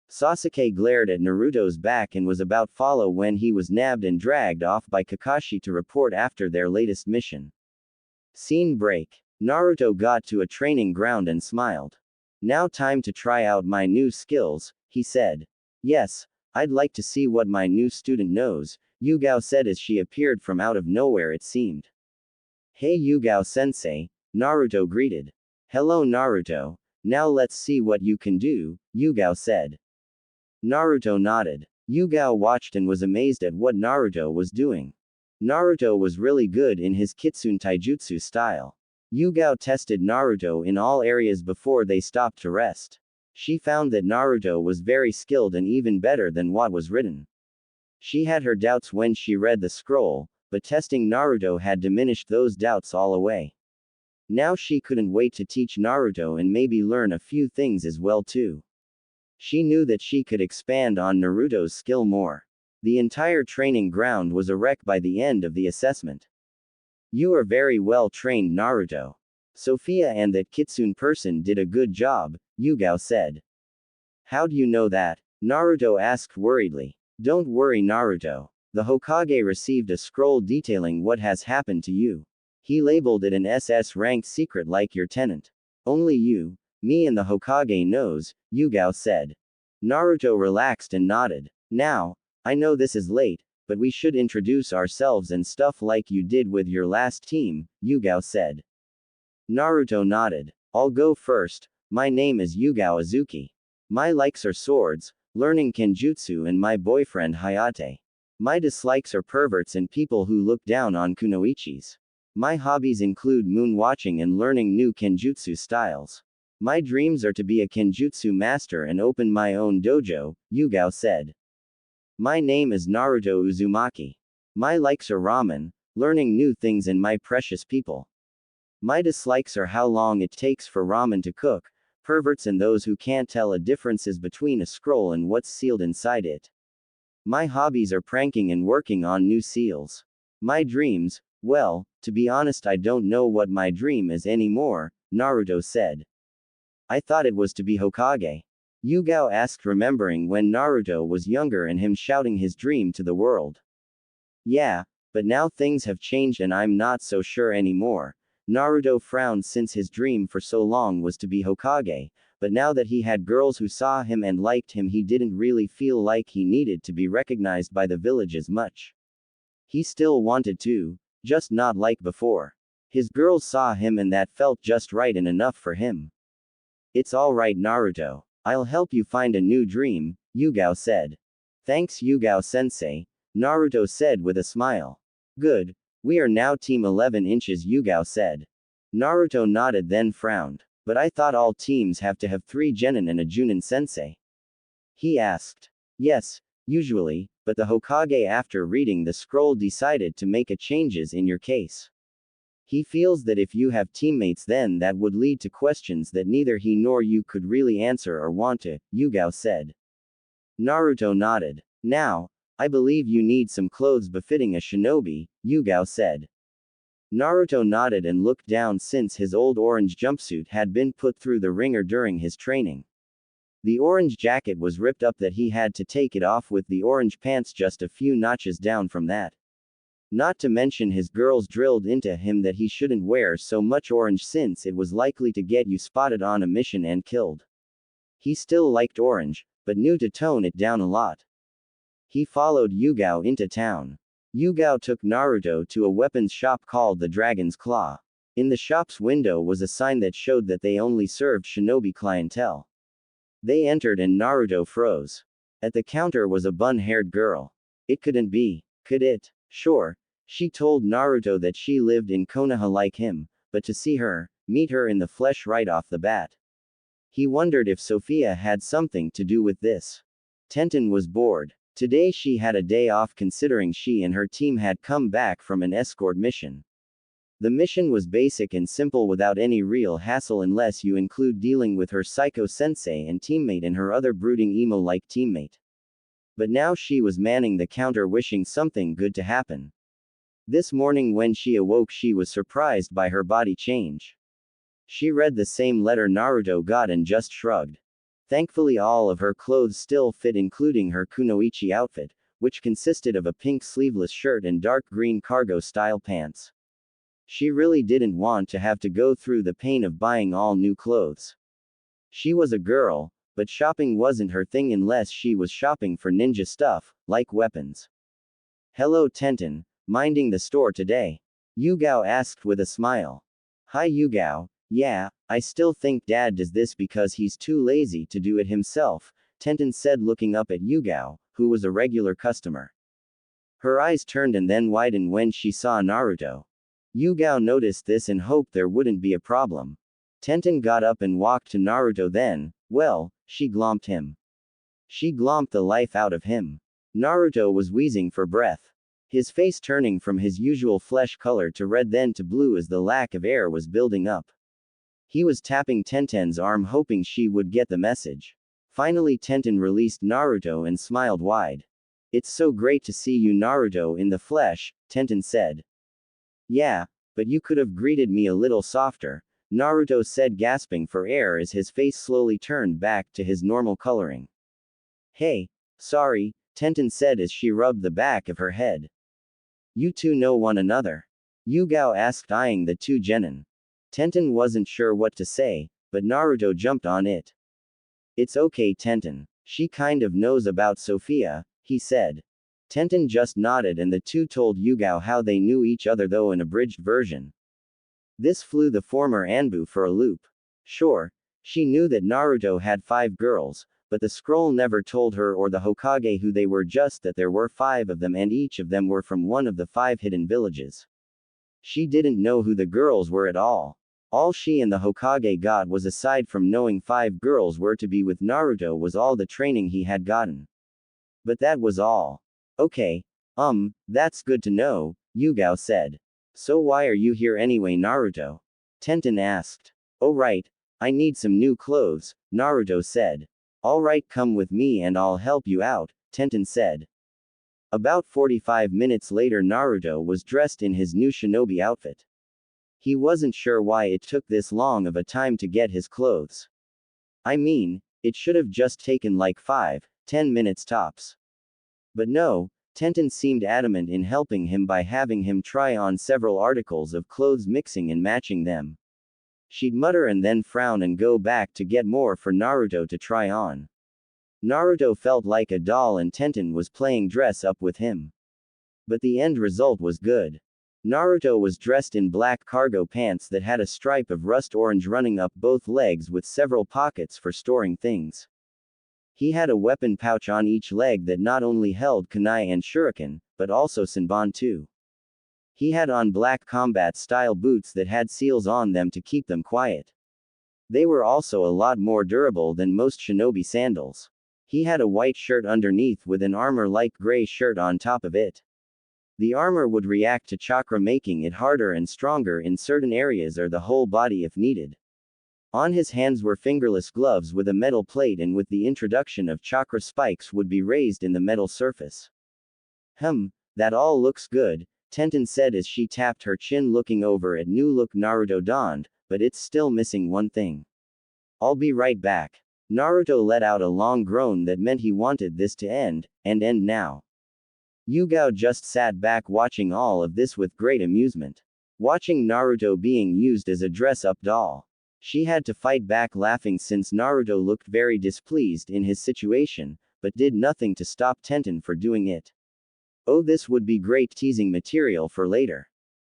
[SPEAKER 1] Sasuke glared at Naruto's back and was about to follow when he was nabbed and dragged off by Kakashi to report after their latest mission. Scene break. Naruto got to a training ground and smiled. Now time to try out my new skills, he said. Yes, I'd like to see what my new student knows, Yugao said as she appeared from out of nowhere it seemed. Hey Yugao-sensei, Naruto greeted. Hello Naruto, now let's see what you can do, Yugao said. Naruto nodded. Yugao watched and was amazed at what Naruto was doing. Naruto was really good in his Kitsune Taijutsu style. Yugao tested Naruto in all areas before they stopped to rest. She found that Naruto was very skilled and even better than what was written. She had her doubts when she read the scroll, but testing Naruto had diminished those doubts all away. Now she couldn't wait to teach Naruto and maybe learn a few things as well too. She knew that she could expand on Naruto's skill more. The entire training ground was a wreck by the end of the assessment. You are very well trained, Naruto. Sophia and that Kitsune person did a good job, Yugao said. How do you know that? Naruto asked worriedly. Don't worry, Naruto. The Hokage received a scroll detailing what has happened to you. He labeled it an SS rank secret like your tenant. Only you, me and the Hokage knows, Yugao said. Naruto relaxed and nodded. Now, I know this is late, but we should introduce ourselves and stuff like you did with your last team, Yugao said. Naruto nodded. I'll go first. My name is Yugao Azuki. My likes are swords, learning kenjutsu, and my boyfriend Hayate. My dislikes are perverts and people who look down on kunoichis. My hobbies include moon watching and learning new kenjutsu styles. My dreams are to be a kenjutsu master and open my own dojo, Yugao said. My name is Naruto Uzumaki. My likes are ramen, learning new things, and my precious people. My dislikes are how long it takes for ramen to cook, perverts, and those who can't tell a differences between a scroll and what's sealed inside it. My hobbies are pranking and working on new seals. My dreams, well, to be honest, I don't know what my dream is anymore, Naruto said. I thought it was to be Hokage. Yugao asked, remembering when Naruto was younger and him shouting his dream to the world. Yeah, but now things have changed and I'm not so sure anymore. Naruto frowned since his dream for so long was to be Hokage, but now that he had girls who saw him and liked him, he didn't really feel like he needed to be recognized by the village as much. He still wanted to, just not like before. His girls saw him and that felt just right and enough for him. It's alright, Naruto. I'll help you find a new dream, Yugao said. Thanks, Yugao-sensei, Naruto said with a smile. Good. We are now Team 11 inches, Yugao said. Naruto nodded then frowned. But I thought all teams have to have 3 genin and a junin sensei. He asked. Yes, usually, but the Hokage after reading the scroll decided to make a changes in your case. He feels that if you have teammates then that would lead to questions that neither he nor you could really answer or want to, Yugao said. Naruto nodded. Now, I believe you need some clothes befitting a shinobi, Yugao said. Naruto nodded and looked down since his old orange jumpsuit had been put through the wringer during his training. The orange jacket was ripped up that he had to take it off with the orange pants just a few notches down from that. Not to mention his girls drilled into him that he shouldn't wear so much orange since it was likely to get you spotted on a mission and killed. He still liked orange, but knew to tone it down a lot. He followed Yugao into town. Yugao took Naruto to a weapons shop called the Dragon's Claw. In the shop's window was a sign that showed that they only served shinobi clientele. They entered and Naruto froze. At the counter was a bun-haired girl. It couldn't be, could it? Sure. She told Naruto that she lived in Konoha like him, but to see her, meet her in the flesh right off the bat. He wondered if Sophia had something to do with this. Tenten was bored. Today she had a day off considering she and her team had come back from an escort mission. The mission was basic and simple without any real hassle unless you include dealing with her psycho sensei and teammate and her other brooding emo-like teammate. But now she was manning the counter wishing something good to happen. This morning when she awoke she was surprised by her body change. She read the same letter Naruto got and just shrugged. Thankfully all of her clothes still fit including her kunoichi outfit, which consisted of a pink sleeveless shirt and dark green cargo-style pants. She really didn't want to have to go through the pain of buying all new clothes. She was a girl, but shopping wasn't her thing unless she was shopping for ninja stuff, like weapons. Hello Tenten, minding the store today? Yugao asked with a smile. Hi Yugao, yeah, I still think Dad does this because he's too lazy to do it himself, Tenten said looking up at Yugao, who was a regular customer. Her eyes turned and then widened when she saw Naruto. Yugao noticed this and hoped there wouldn't be a problem. Tenten got up and walked to Naruto then, well, she glomped him. She glomped the life out of him. Naruto was wheezing for breath. His face turning from his usual flesh color to red then to blue as the lack of air was building up. He was tapping Tenten's arm hoping she would get the message. Finally Tenten released Naruto and smiled wide. It's so great to see you Naruto in the flesh, Tenten said. Yeah, but you could have greeted me a little softer, Naruto said, gasping for air as his face slowly turned back to his normal coloring. Hey, sorry, Tenten said as she rubbed the back of her head. You two know one another? Yugao asked, eyeing the two genin. Tenten wasn't sure what to say, but Naruto jumped on it. It's okay, Tenten. She kind of knows about Sophia, he said. Tenten just nodded and the two told Yugao how they knew each other, though an abridged version. This flew the former Anbu for a loop. Sure, she knew that Naruto had 5 girls, but the scroll never told her or the Hokage who they were, just that there were 5 of them and each of them were from one of the 5 hidden villages. She didn't know who the girls were at all. All she and the Hokage got was, aside from knowing 5 girls were to be with Naruto, was all the training he had gotten. But that was all. Okay, that's good to know, Yugao said. So why are you here anyway, Naruto? Tenten asked. Oh right, I need some new clothes, Naruto said. Alright, come with me and I'll help you out, Tenten said. About 45 minutes later, Naruto was dressed in his new shinobi outfit. He wasn't sure why it took this long of a time to get his clothes. I mean, it should have just taken like 5-10 minutes tops. But no, Tenten seemed adamant in helping him by having him try on several articles of clothes, mixing and matching them. She'd mutter and then frown and go back to get more for Naruto to try on. Naruto felt like a doll and Tenten was playing dress up with him. But the end result was good. Naruto was dressed in black cargo pants that had a stripe of rust orange running up both legs with several pockets for storing things. He had a weapon pouch on each leg that not only held kunai and shuriken, but also senbon too. He had on black combat-style boots that had seals on them to keep them quiet. They were also a lot more durable than most shinobi sandals. He had a white shirt underneath with an armor-like gray shirt on top of it. The armor would react to chakra, making it harder and stronger in certain areas or the whole body if needed. On his hands were fingerless gloves with a metal plate, and with the introduction of chakra, spikes would be raised in the metal surface. That all looks good, Tenten said as she tapped her chin, looking over at new look Naruto donned, but it's still missing one thing. I'll be right back. Naruto let out a long groan that meant he wanted this to end, and end now. Yugao just sat back watching all of this with great amusement. Watching Naruto being used as a dress-up doll. She had to fight back laughing since Naruto looked very displeased in his situation, but did nothing to stop Tenten for doing it. Oh, this would be great teasing material for later.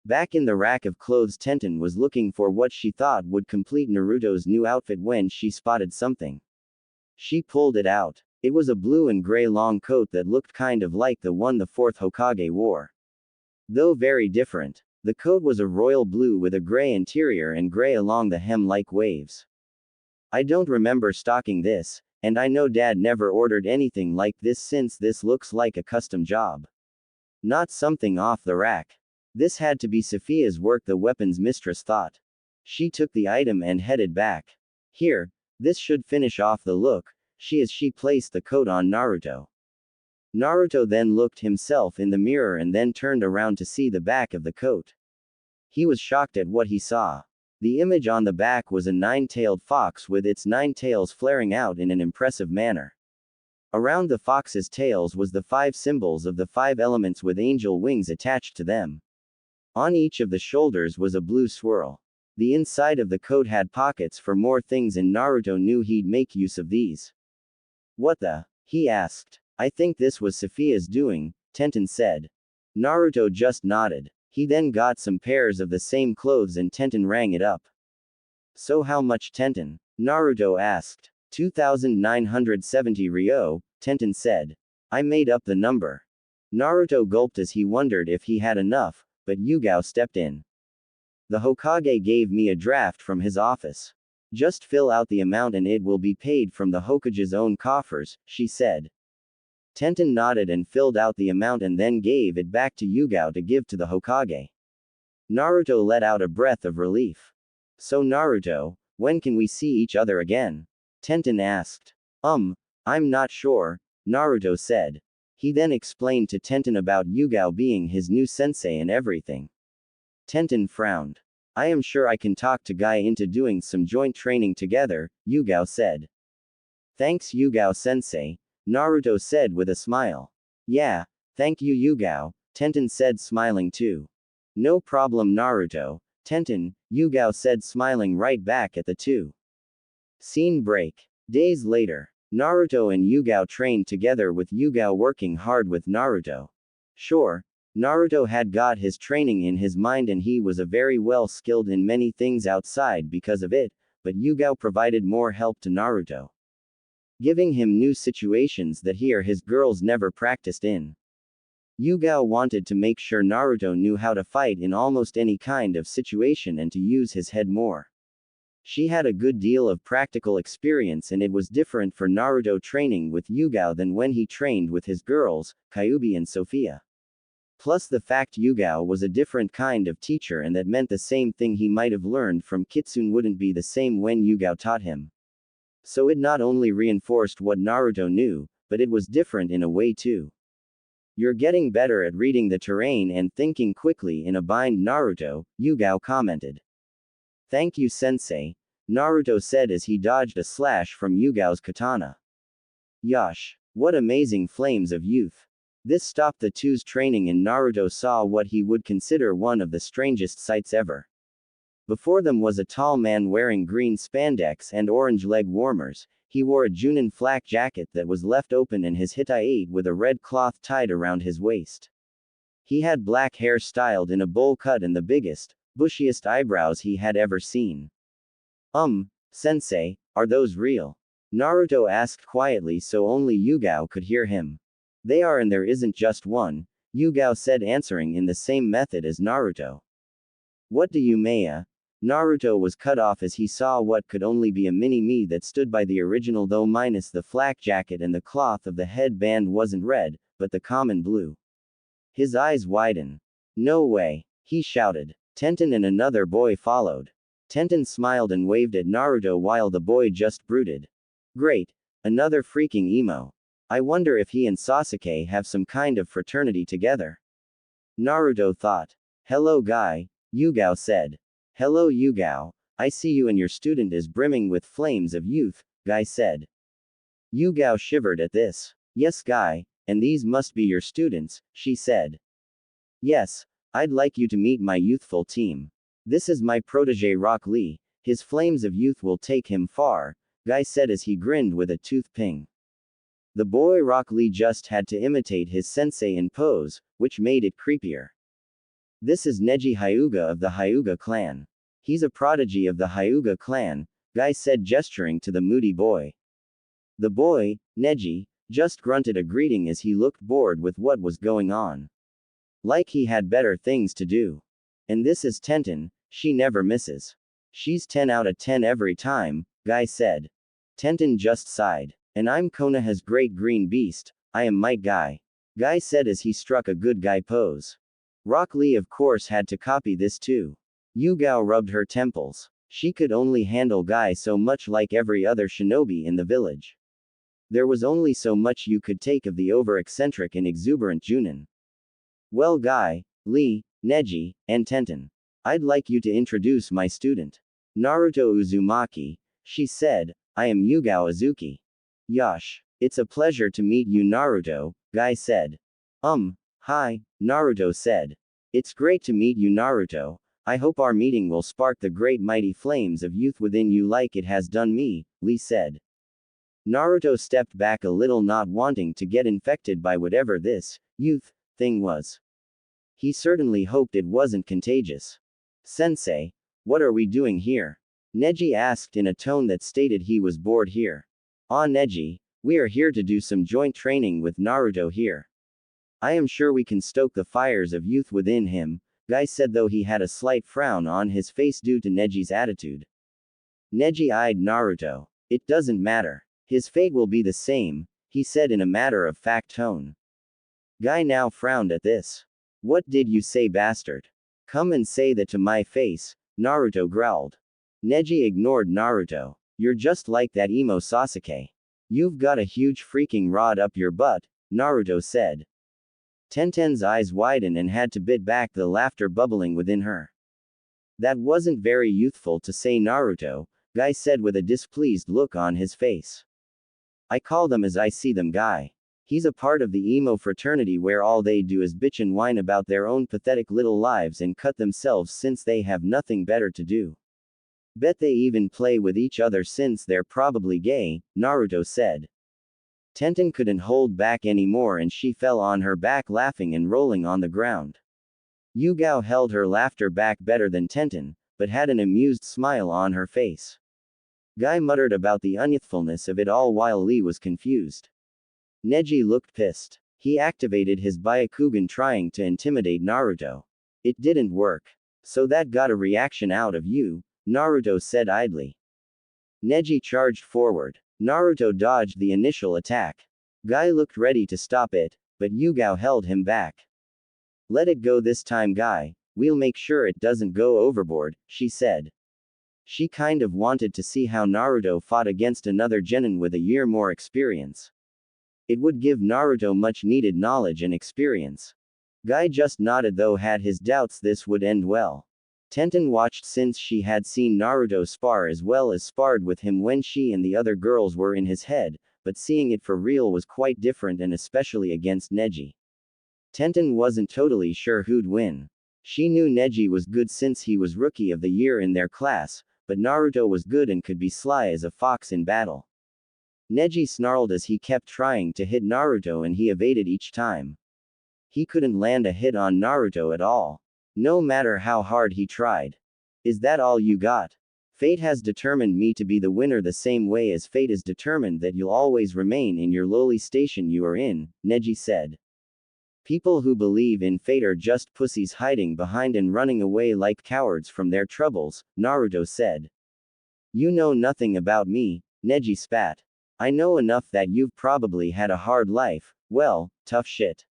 [SPEAKER 1] Back in the rack of clothes, Tenten was looking for what she thought would complete Naruto's new outfit when she spotted something. She pulled it out. It was a blue and gray long coat that looked kind of like the one the 4th Hokage wore. Though very different. The coat was a royal blue with a gray interior and gray along the hem like waves. I don't remember stocking this, and I know Dad never ordered anything like this, since this looks like a custom job. Not something off the rack. This had to be Sophia's work, the weapons mistress thought. She took the item and headed back. Here, this should finish off the look, she placed the coat on Naruto. Naruto then looked himself in the mirror and then turned around to see the back of the coat. He was shocked at what he saw. The image on the back was a 9-tailed fox with its 9 tails flaring out in an impressive manner. Around the fox's tails was the 5 symbols of the 5 elements with angel wings attached to them. On each of the shoulders was a blue swirl. The inside of the coat had pockets for more things, and Naruto knew he'd make use of these. What the? He asked. I think this was Sophia's doing, Tenten said. Naruto just nodded. He then got some pairs of the same clothes and Tenten rang it up. So how much, Tenten? Naruto asked. 2,970 ryo, Tenten said. I made up the number. Naruto gulped as he wondered if he had enough, but Yugao stepped in. The Hokage gave me a draft from his office. Just fill out the amount and it will be paid from the Hokage's own coffers, she said. Tenten nodded and filled out the amount and then gave it back to Yugao to give to the Hokage. Naruto let out a breath of relief. So Naruto, when can we see each other again? Tenten asked. I'm not sure, Naruto said. He then explained to Tenten about Yugao being his new sensei and everything. Tenten frowned. I am sure I can talk to Guy into doing some joint training together, Yugao said. Thanks Yugao-sensei, Naruto said with a smile. Yeah, thank you Yugao, Tenten said smiling too. No problem Naruto, Tenten, Yugao said smiling right back at the two. Scene break. Days later, Naruto and Yugao trained together with Yugao working hard with Naruto. Sure, Naruto had got his training in his mind and he was a very well skilled in many things outside because of it, but Yugao provided more help to Naruto, giving him new situations that he or his girls never practiced in. Yugao wanted to make sure Naruto knew how to fight in almost any kind of situation and to use his head more. She had a good deal of practical experience and it was different for Naruto training with Yugao than when he trained with his girls, Kyuubi and Sophia. Plus the fact Yugao was a different kind of teacher and that meant the same thing he might have learned from Kitsune wouldn't be the same when Yugao taught him. So it not only reinforced what Naruto knew, but it was different in a way too. You're getting better at reading the terrain and thinking quickly in a bind Naruto, Yugao commented. Thank you sensei, Naruto said as he dodged a slash from Yugao's katana. Yosh! What amazing flames of youth! This stopped the two's training and Naruto saw what he would consider one of the strangest sights ever. Before them was a tall man wearing green spandex and orange leg warmers. He wore a Junin flak jacket that was left open and his hitai with a red cloth tied around his waist. He had black hair styled in a bowl cut and the biggest, bushiest eyebrows he had ever seen. Sensei, are those real? Naruto asked quietly so only Yugao could hear him. They are and there isn't just one, Yugao said answering in the same method as Naruto. What do you mean? Naruto was cut off as he saw what could only be a mini-me that stood by the original though minus the flak jacket and the cloth of the headband wasn't red, but the common blue. His eyes widened. No way, he shouted. Tenten and another boy followed. Tenten smiled and waved at Naruto while the boy just brooded. Great, another freaking emo. I wonder if he and Sasuke have some kind of fraternity together. Naruto thought. Hello Guy, Yugao said. Hello Yugao, I see you and your student is brimming with flames of youth, Guy said. Yugao shivered at this. Yes Guy, and these must be your students, she said. Yes, I'd like you to meet my youthful team. This is my protege Rock Lee, his flames of youth will take him far, Guy said as he grinned with a tooth ping. The boy Rock Lee just had to imitate his sensei in pose, which made it creepier. This is Neji Hyuga of the Hyuga clan. He's a prodigy of the Hyuga clan, Guy said gesturing to the moody boy. The boy, Neji, just grunted a greeting as he looked bored with what was going on. Like he had better things to do. And this is Tenten, she never misses. She's 10 out of 10 every time, Guy said. Tenten just sighed. And I'm Konoha's great green beast, I am Might Guy. Guy said as he struck a good guy pose. Rock Lee of course had to copy this too. Yugao rubbed her temples. She could only handle Guy so much like every other shinobi in the village. There was only so much you could take of the over-eccentric and exuberant Junin. Well Guy, Lee, Neji, and Tenten. I'd like you to introduce my student. Naruto Uzumaki, she said, I am Yugao Azuki. Yosh. It's a pleasure to meet you Naruto, Guy said. Hi, Naruto said. It's great to meet you Naruto, I hope our meeting will spark the great mighty flames of youth within you like it has done me, Lee said. Naruto stepped back a little not wanting to get infected by whatever this, youth, thing was. He certainly hoped it wasn't contagious. Sensei, what are we doing here? Neji asked in a tone that stated he was bored here. Neji, we are here to do some joint training with Naruto here. I am sure we can stoke the fires of youth within him, Guy said though he had a slight frown on his face due to Neji's attitude. Neji eyed Naruto. It doesn't matter. His fate will be the same, he said in a matter-of-fact tone. Guy now frowned at this. What did you say bastard? Come and say that to my face, Naruto growled. Neji ignored Naruto. You're just like that emo Sasuke. You've got a huge freaking rod up your butt, Naruto said. Tenten's eyes widened and had to bit back the laughter bubbling within her. That wasn't very youthful to say, Naruto, Guy said with a displeased look on his face. I call them as I see them, Guy. He's a part of the emo fraternity where all they do is bitch and whine about their own pathetic little lives and cut themselves since they have nothing better to do. Bet they even play with each other since they're probably gay, Naruto said. Tenten couldn't hold back anymore and she fell on her back laughing and rolling on the ground. Yugao held her laughter back better than Tenten, but had an amused smile on her face. Guy muttered about the unyouthfulness of it all while Lee was confused. Neji looked pissed. He activated his Byakugan trying to intimidate Naruto. It didn't work. So that got a reaction out of you, Naruto said idly. Neji charged forward. Naruto dodged the initial attack. Guy looked ready to stop it, but Yugao held him back. Let it go this time, Guy. We'll make sure it doesn't go overboard, she said. She kind of wanted to see how Naruto fought against another genin with a year more experience. It would give Naruto much needed knowledge and experience. Guy just nodded though had his doubts this would end well. Tenten watched since she had seen Naruto spar as well as sparred with him when she and the other girls were in his head, but seeing it for real was quite different and especially against Neji. Tenten wasn't totally sure who'd win. She knew Neji was good since he was rookie of the year in their class, but Naruto was good and could be sly as a fox in battle. Neji snarled as he kept trying to hit Naruto and he evaded each time. He couldn't land a hit on Naruto at all. No matter how hard he tried. Is that all you got? Fate has determined me to be the winner the same way as fate is determined that you'll always remain in your lowly station you are in, Neji said. People who believe in fate are just pussies hiding behind and running away like cowards from their troubles, Naruto said. You know nothing about me, Neji spat. I know enough that you've probably had a hard life, well, tough shit.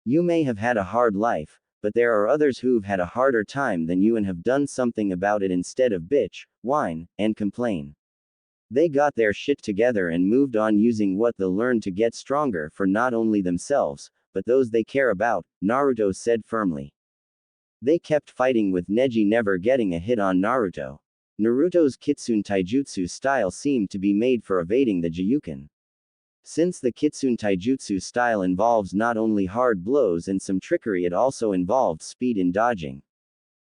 [SPEAKER 1] You may have had a hard life, but there are others who've had a harder time than you and have done something about it instead of bitch, whine, and complain. They got their shit together and moved on using what they'll learn to get stronger for not only themselves, but those they care about, Naruto said firmly. They kept fighting with Neji never getting a hit on Naruto. Naruto's Kitsune Taijutsu style seemed to be made for evading the Jiyuken. Since the Kitsune Taijutsu style involves not only hard blows and some trickery, it also involved speed in dodging.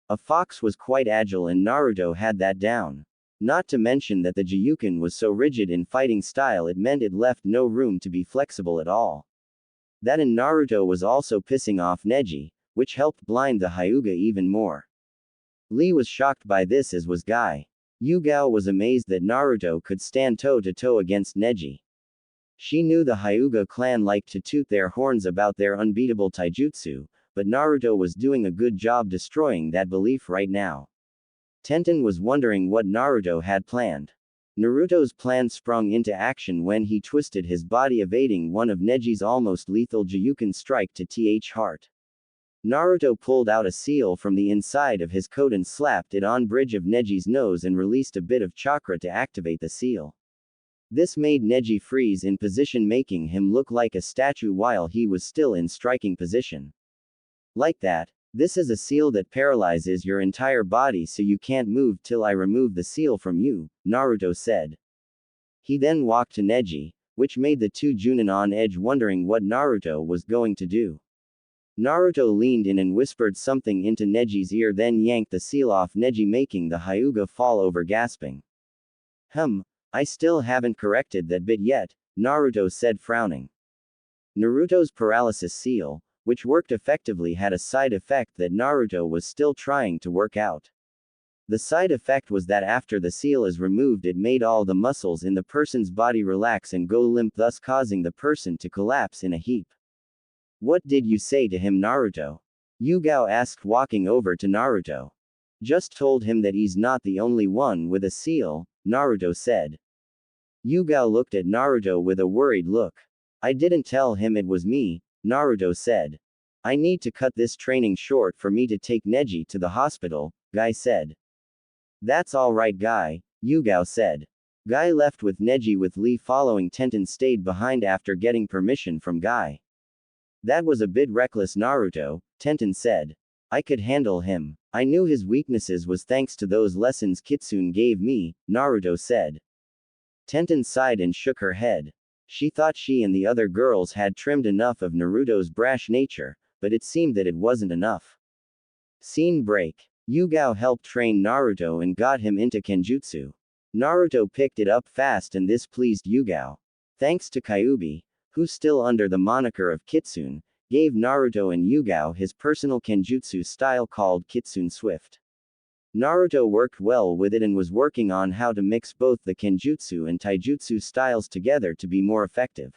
[SPEAKER 1] A fox was quite agile and Naruto had that down. Not to mention that the Jiyuken was so rigid in fighting style it meant it left no room to be flexible at all. That and Naruto was also pissing off Neji, which helped blind the Hyuga even more. Lee was shocked by this as was Guy. Yugao was amazed that Naruto could stand toe-to-toe against Neji. She knew the Hyuga clan liked to toot their horns about their unbeatable taijutsu, but Naruto was doing a good job destroying that belief right now. Tenten was wondering what Naruto had planned. Naruto's plan sprung into action when he twisted his body evading one of Neji's almost lethal Jiyuken strike to th heart. Naruto pulled out a seal from the inside of his coat and slapped it on bridge of Neji's nose and released a bit of chakra to activate the seal. This made Neji freeze in position, making him look like a statue while he was still in striking position. Like that. This is a seal that paralyzes your entire body so you can't move till I remove the seal from you, Naruto said. He then walked to Neji, which made the two Junin on edge wondering what Naruto was going to do. Naruto leaned in and whispered something into Neji's ear, then yanked the seal off Neji, making the Hyuga fall over gasping. I still haven't corrected that bit yet, Naruto said frowning. Naruto's paralysis seal, which worked effectively, had a side effect that Naruto was still trying to work out. The side effect was that after the seal is removed it made all the muscles in the person's body relax and go limp, thus causing the person to collapse in a heap. What did you say to him, Naruto? Yugao asked, walking over to Naruto. Just told him that he's not the only one with a seal, Naruto said. Yugao looked at Naruto with a worried look. I didn't tell him it was me, Naruto said. I need to cut this training short for me to take Neji to the hospital, Guy said. That's alright, Guy, Yugao said. Guy left with Neji with Lee following. Tenten stayed behind after getting permission from Guy. That was a bit reckless, Naruto, Tenten said. I could handle him. I knew his weaknesses was thanks to those lessons Kitsune gave me, Naruto said. Tenten sighed and shook her head. She thought she and the other girls had trimmed enough of Naruto's brash nature, but it seemed that it wasn't enough. Scene break. Yugao helped train Naruto and got him into Kenjutsu. Naruto picked it up fast and this pleased Yugao. Thanks to Kyuubi, who's still under the moniker of Kitsune, gave Naruto and Yugao his personal Kenjutsu style called Kitsune Swift. Naruto worked well with it and was working on how to mix both the Kenjutsu and Taijutsu styles together to be more effective.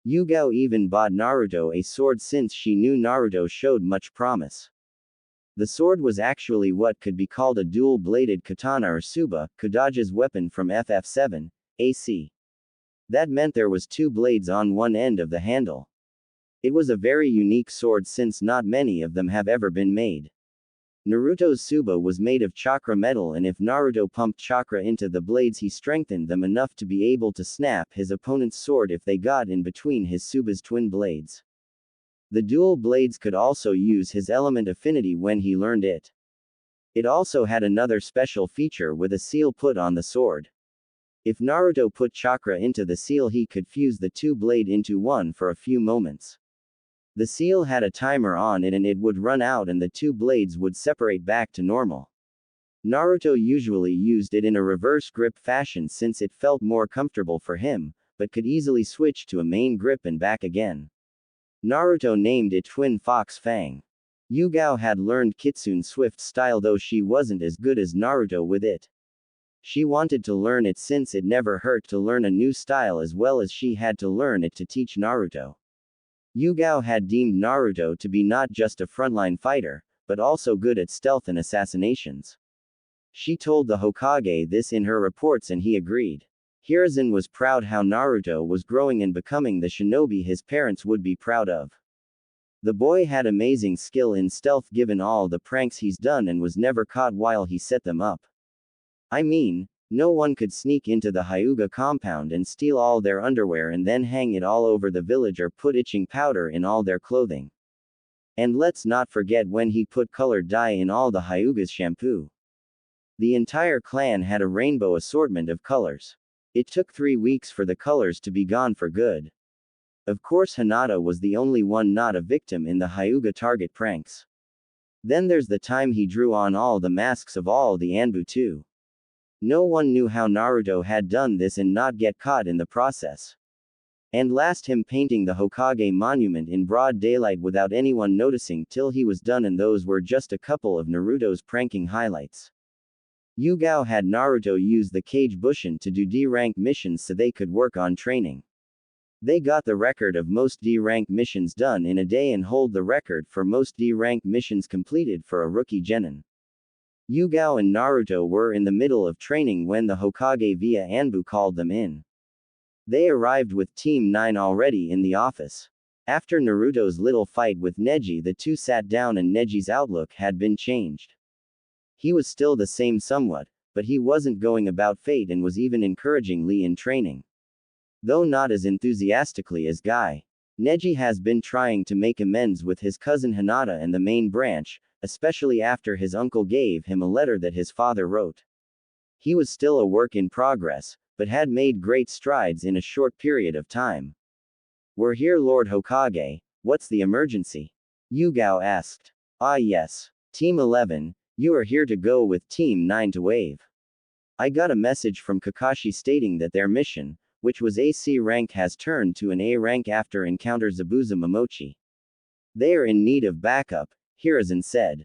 [SPEAKER 1] Yugao even bought Naruto a sword since she knew Naruto showed much promise. The sword was actually what could be called a dual-bladed katana or suba, Kodage's weapon from FF7, AC. That meant there was two blades on one end of the handle. It was a very unique sword since not many of them have ever been made. Naruto's Suba was made of chakra metal and if Naruto pumped chakra into the blades he strengthened them enough to be able to snap his opponent's sword if they got in between his Suba's twin blades. The dual blades could also use his element affinity when he learned it. It also had another special feature with a seal put on the sword. If Naruto put chakra into the seal he could fuse the two blade into one for a few moments. The seal had a timer on it and it would run out and the two blades would separate back to normal. Naruto usually used it in a reverse grip fashion since it felt more comfortable for him, but could easily switch to a main grip and back again. Naruto named it Twin Fox Fang. Yugao had learned Kitsune Swift style though she wasn't as good as Naruto with it. She wanted to learn it since it never hurt to learn a new style as well as she had to learn it to teach Naruto. Yugao had deemed Naruto to be not just a frontline fighter, but also good at stealth and assassinations. She told the Hokage this in her reports and he agreed. Hiruzen was proud how Naruto was growing and becoming the shinobi his parents would be proud of. The boy had amazing skill in stealth given all the pranks he's done and was never caught while he set them up. I mean, no one could sneak into the Hyuga compound and steal all their underwear and then hang it all over the village or put itching powder in all their clothing. And let's not forget when he put colored dye in all the Hyuga's shampoo. The entire clan had a rainbow assortment of colors. It took 3 weeks for the colors to be gone for good. Of course Hinata was the only one not a victim in the Hyuga target pranks. Then there's the time he drew on all the masks of all the Anbu too. No one knew how Naruto had done this and not get caught in the process. And last him painting the Hokage monument in broad daylight without anyone noticing till he was done and those were just a couple of Naruto's pranking highlights. Yugao had Naruto use the Kage Bushin to do D-rank missions so they could work on training. They got the record of most D-rank missions done in a day and hold the record for most D-rank missions completed for a rookie genin. Yugao and Naruto were in the middle of training when the Hokage via Anbu called them in. They arrived with Team 9 already in the office. After Naruto's little fight with Neji the two sat down and Neji's outlook had been changed. He was still the same somewhat, but he wasn't going about fate and was even encouraging Lee in training. Though not as enthusiastically as Guy. Neji has been trying to make amends with his cousin Hinata and the main branch, especially after his uncle gave him a letter that his father wrote. He was still a work in progress, but had made great strides in a short period of time. "We're here, Lord Hokage, what's the emergency?" Yugao asked. "Ah yes. Team 11, you are here to go with Team 9 to Wave. I got a message from Kakashi stating that their mission, which was AC rank has turned to an A rank after encounter Zabuza Momochi. They are in need of backup," Hiruzen said.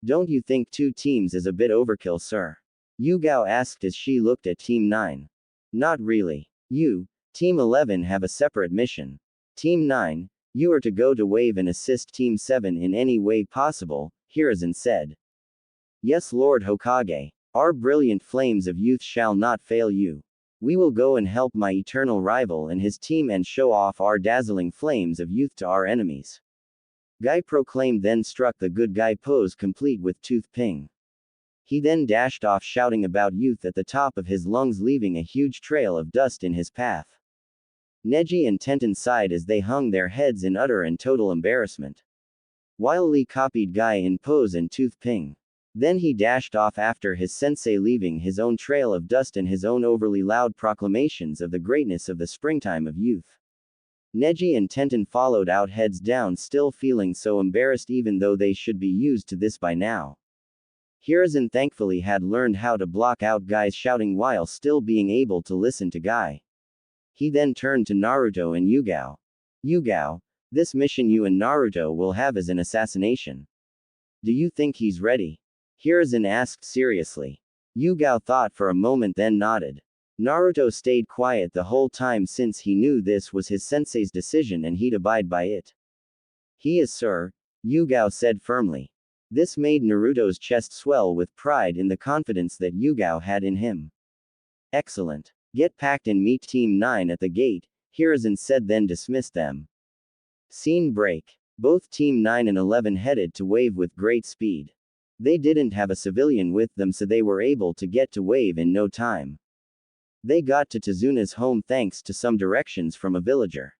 [SPEAKER 1] "Don't you think 2 teams is a bit overkill, sir?" Yugao asked as she looked at Team 9. "Not really. You, Team 11 have a separate mission. Team 9, you are to go to Wave and assist Team 7 in any way possible," Hiruzen said. "Yes, Lord Hokage. Our brilliant flames of youth shall not fail you. We will go and help my eternal rival and his team and show off our dazzling flames of youth to our enemies." Guy proclaimed, then struck the good guy pose complete with tooth ping. He then dashed off shouting about youth at the top of his lungs, leaving a huge trail of dust in his path. Neji and Tenten sighed as they hung their heads in utter and total embarrassment. while Lee copied Guy in pose and tooth ping. Then he dashed off after his sensei, leaving his own trail of dust and his own overly loud proclamations of the greatness of the springtime of youth. Neji and Tenten followed out, heads down, still feeling so embarrassed even though they should be used to this by now. Hiruzen thankfully had learned how to block out Guy's shouting while still being able to listen to Guy. He then turned to Naruto and Yugao. Yugao, this mission you and Naruto will have is an assassination. Do you think he's ready? Hiruzen asked seriously. Yugao thought for a moment then nodded. Naruto stayed quiet the whole time since he knew this was his sensei's decision and he'd abide by it. He is, sir, Yugao said firmly. This made Naruto's chest swell with pride in the confidence that Yugao had in him. Excellent. Get packed and meet Team 9 at the gate, Hiruzen said, then dismissed them. Scene break. Both Team 9 and 11 headed to Wave with great speed. They didn't have a civilian with them, so they were able to get to Wave in no time. They got to Tazuna's home thanks to some directions from a villager.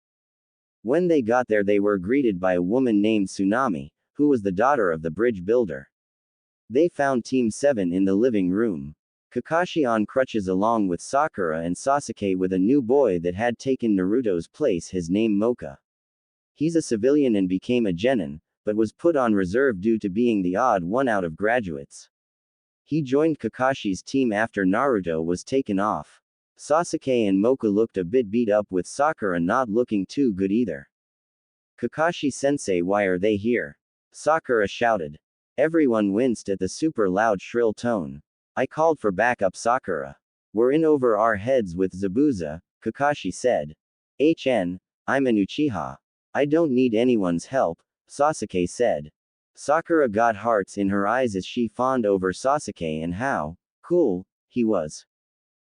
[SPEAKER 1] When they got there, they were greeted by a woman named Tsunami, who was the daughter of the bridge builder. They found Team 7 in the living room. Kakashi on crutches along with Sakura and Sasuke with a new boy that had taken Naruto's place, his name Mocha. He's a civilian and became a genin, but was put on reserve due to being the odd one out of graduates. He joined Kakashi's team after Naruto was taken off. Sasuke and Mocha looked a bit beat up, with Sakura not looking too good either. Kakashi-sensei, why are they here? Sakura shouted. Everyone winced at the super loud shrill tone. I called for backup, Sakura. We're in over our heads with Zabuza, Kakashi said. I'm an Uchiha. I don't need anyone's help, Sasuke said. Sakura got hearts in her eyes as she fawned over Sasuke and how cool he was.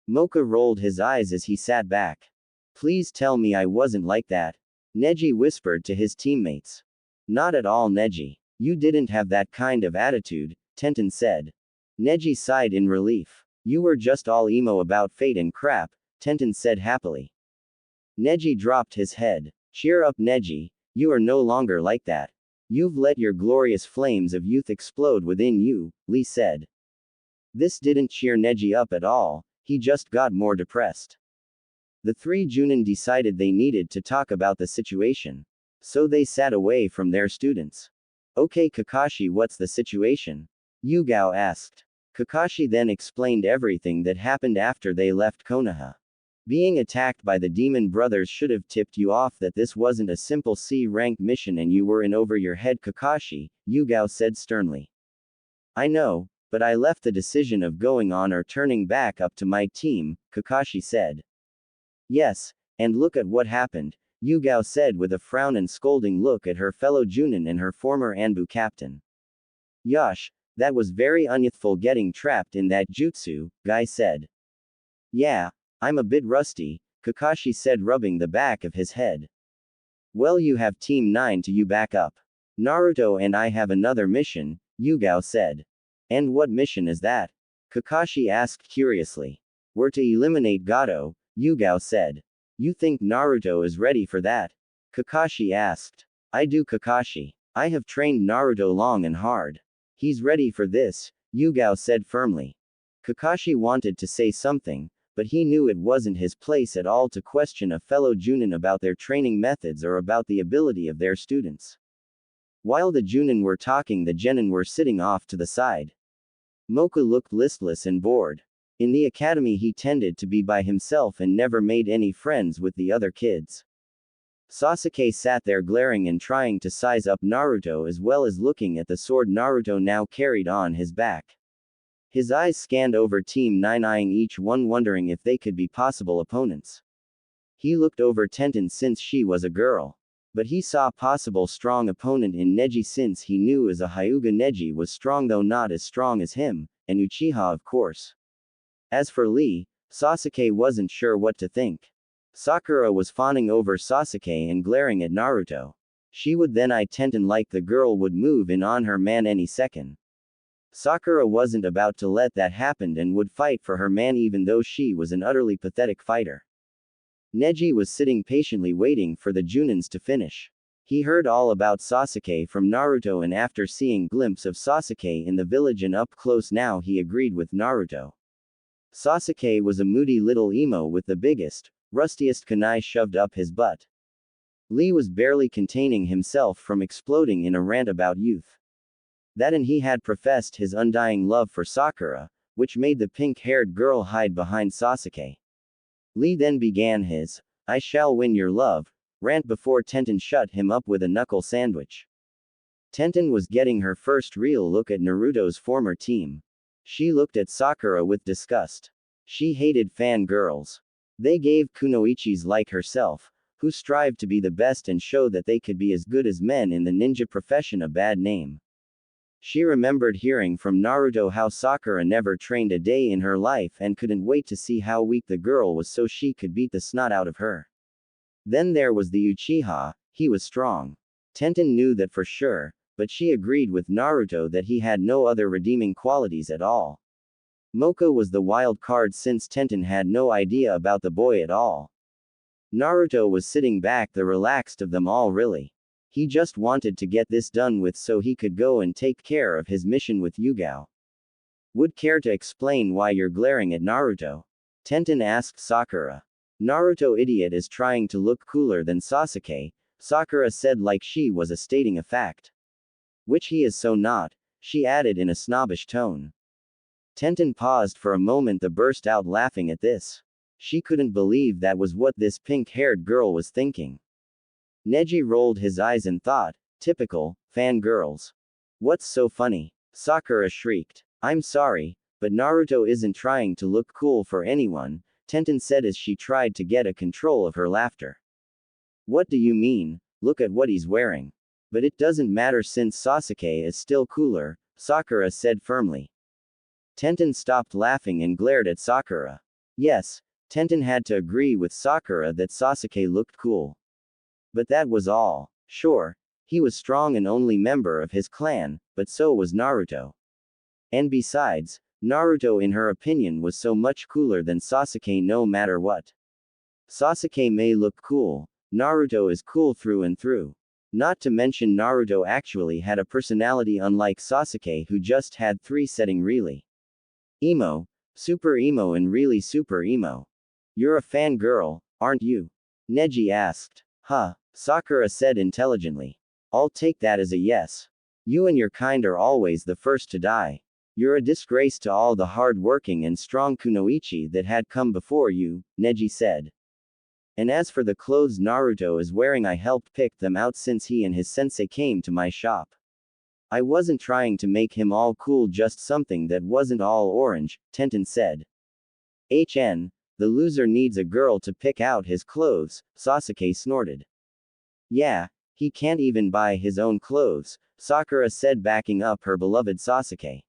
[SPEAKER 1] Mocha rolled his eyes as he sat back. Please tell me I wasn't like that, Neji whispered to his teammates. Not at all, Neji. You didn't have that kind of attitude, Tenten said. Neji sighed in relief. You were just all emo about fate and crap, Tenten said happily. Neji dropped his head. Cheer up, Neji, you are no longer like that. You've let your glorious flames of youth explode within you, Lee said. This didn't cheer Neji up at all, he just got more depressed. The three Junin decided they needed to talk about the situation. So they sat away from their students. Okay, Kakashi, what's the situation? Yugao asked. Kakashi then explained everything that happened after they left Konoha. Being attacked by the demon brothers should have tipped you off that this wasn't a simple C-rank mission and you were in over your head, Kakashi, Yugao said sternly. I know, but I left the decision of going on or turning back up to my team, Kakashi said. Yes, and look at what happened, Yugao said with a frown and scolding look at her fellow Junin and her former Anbu captain. Yosh, that was very unyouthful getting trapped in that jutsu, Guy said. Yeah, I'm a bit rusty, Kakashi said, rubbing the back of his head. Well, you have Team 9 to you back up. Naruto and I have another mission, Yugao said. And what mission is that? Kakashi asked curiously. We're to eliminate Gato, Yugao said. You think Naruto is ready for that? Kakashi asked. I do, Kakashi. I have trained Naruto long and hard. He's ready for this, Yugao said firmly. Kakashi wanted to say something, but he knew it wasn't his place at all to question a fellow Junin about their training methods or about the ability of their students. While the Junin were talking, the genin were sitting off to the side. Mocha looked listless and bored. In the academy he tended to be by himself and never made any friends with the other kids. Sasuke sat there glaring and trying to size up Naruto as well as looking at the sword Naruto now carried on his back. His eyes scanned over Team 9, eyeing each one, wondering if they could be possible opponents. He looked over Tenten since she was a girl. But he saw possible strong opponent in Neji since he knew as a Hyuga Neji was strong though not as strong as him, and Uchiha of course. As for Lee, Sasuke wasn't sure what to think. Sakura was fawning over Sasuke and glaring at Naruto. She would then eye Tenten like the girl would move in on her man any second. Sakura wasn't about to let that happen and would fight for her man even though she was an utterly pathetic fighter. Neji was sitting patiently waiting for the Junins to finish. He heard all about Sasuke from Naruto, and after seeing a glimpse of Sasuke in the village and up close now, he agreed with Naruto. Sasuke was a moody little emo with the biggest, rustiest kunai shoved up his butt. Lee was barely containing himself from exploding in a rant about youth. That, and he had professed his undying love for Sakura, which made the pink-haired girl hide behind Sasuke. Lee then began his, "I shall win your love," rant before Tenten shut him up with a knuckle sandwich. Tenten was getting her first real look at Naruto's former team. She looked at Sakura with disgust. She hated fangirls. They gave kunoichis like herself, who strived to be the best and show that they could be as good as men in the ninja profession, a bad name. She remembered hearing from Naruto how Sakura never trained a day in her life and couldn't wait to see how weak the girl was so she could beat the snot out of her. Then there was the Uchiha, he was strong. Tenten knew that for sure, but she agreed with Naruto that he had no other redeeming qualities at all. Mocha was the wild card since Tenten had no idea about the boy at all. Naruto was sitting back, the relaxed of them all really. He just wanted to get this done with so he could go and take care of his mission with Yugao. Would care to explain why you're glaring at Naruto? Tenten asked Sakura. Naruto idiot is trying to look cooler than Sasuke, Sakura said like she was stating a fact. Which he is so not, she added in a snobbish tone. Tenten paused for a moment, then burst out laughing at this. She couldn't believe that was what this pink-haired girl was thinking. Neji rolled his eyes and thought, typical, fangirls. What's so funny? Sakura shrieked. I'm sorry, but Naruto isn't trying to look cool for anyone, Tenten said as she tried to get a control of her laughter. What do you mean? Look at what he's wearing. But it doesn't matter since Sasuke is still cooler, Sakura said firmly. Tenten stopped laughing and glared at Sakura. Yes, Tenten had to agree with Sakura that Sasuke looked cool. But that was all. Sure, he was strong and only member of his clan, but so was Naruto. And besides, Naruto in her opinion was so much cooler than Sasuke no matter what. Sasuke may look cool, Naruto is cool through and through. Not to mention Naruto actually had a personality unlike Sasuke, who just had three setting really. Emo, super emo and really super emo. You're a fangirl, aren't you? Neji asked. Huh, Sakura said intelligently. I'll take that as a yes. You and your kind are always the first to die. You're a disgrace to all the hard-working and strong kunoichi that had come before you, Neji said. And as for the clothes Naruto is wearing, I helped pick them out since he and his sensei came to my shop. I wasn't trying to make him all cool, just something that wasn't all orange, Tenten said. The loser needs a girl to pick out his clothes, Sasuke snorted. Yeah, he can't even buy his own clothes, Sakura said, backing up her beloved Sasuke.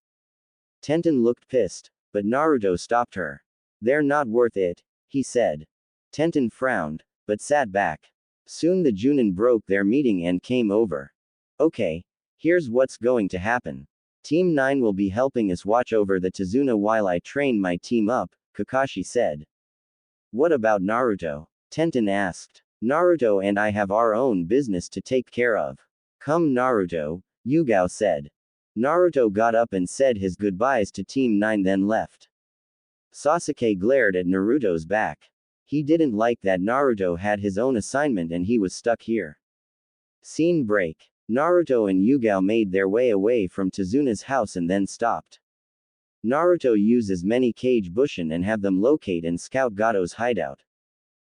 [SPEAKER 1] Tenten looked pissed, but Naruto stopped her. They're not worth it, he said. Tenten frowned, but sat back. Soon the Junin broke their meeting and came over. Okay, here's what's going to happen. Team 9 will be helping us watch over the Tazuna while I train my team up, Kakashi said. What about Naruto? Tenten asked. Naruto and I have our own business to take care of. Come Naruto, Yugao said. Naruto got up and said his goodbyes to Team 9 then left. Sasuke glared at Naruto's back. He didn't like that Naruto had his own assignment and he was stuck here. Scene break. Naruto and Yugao made their way away from Tazuna's house and then stopped. Naruto uses many Kage Bushin and have them locate and scout Gato's hideout.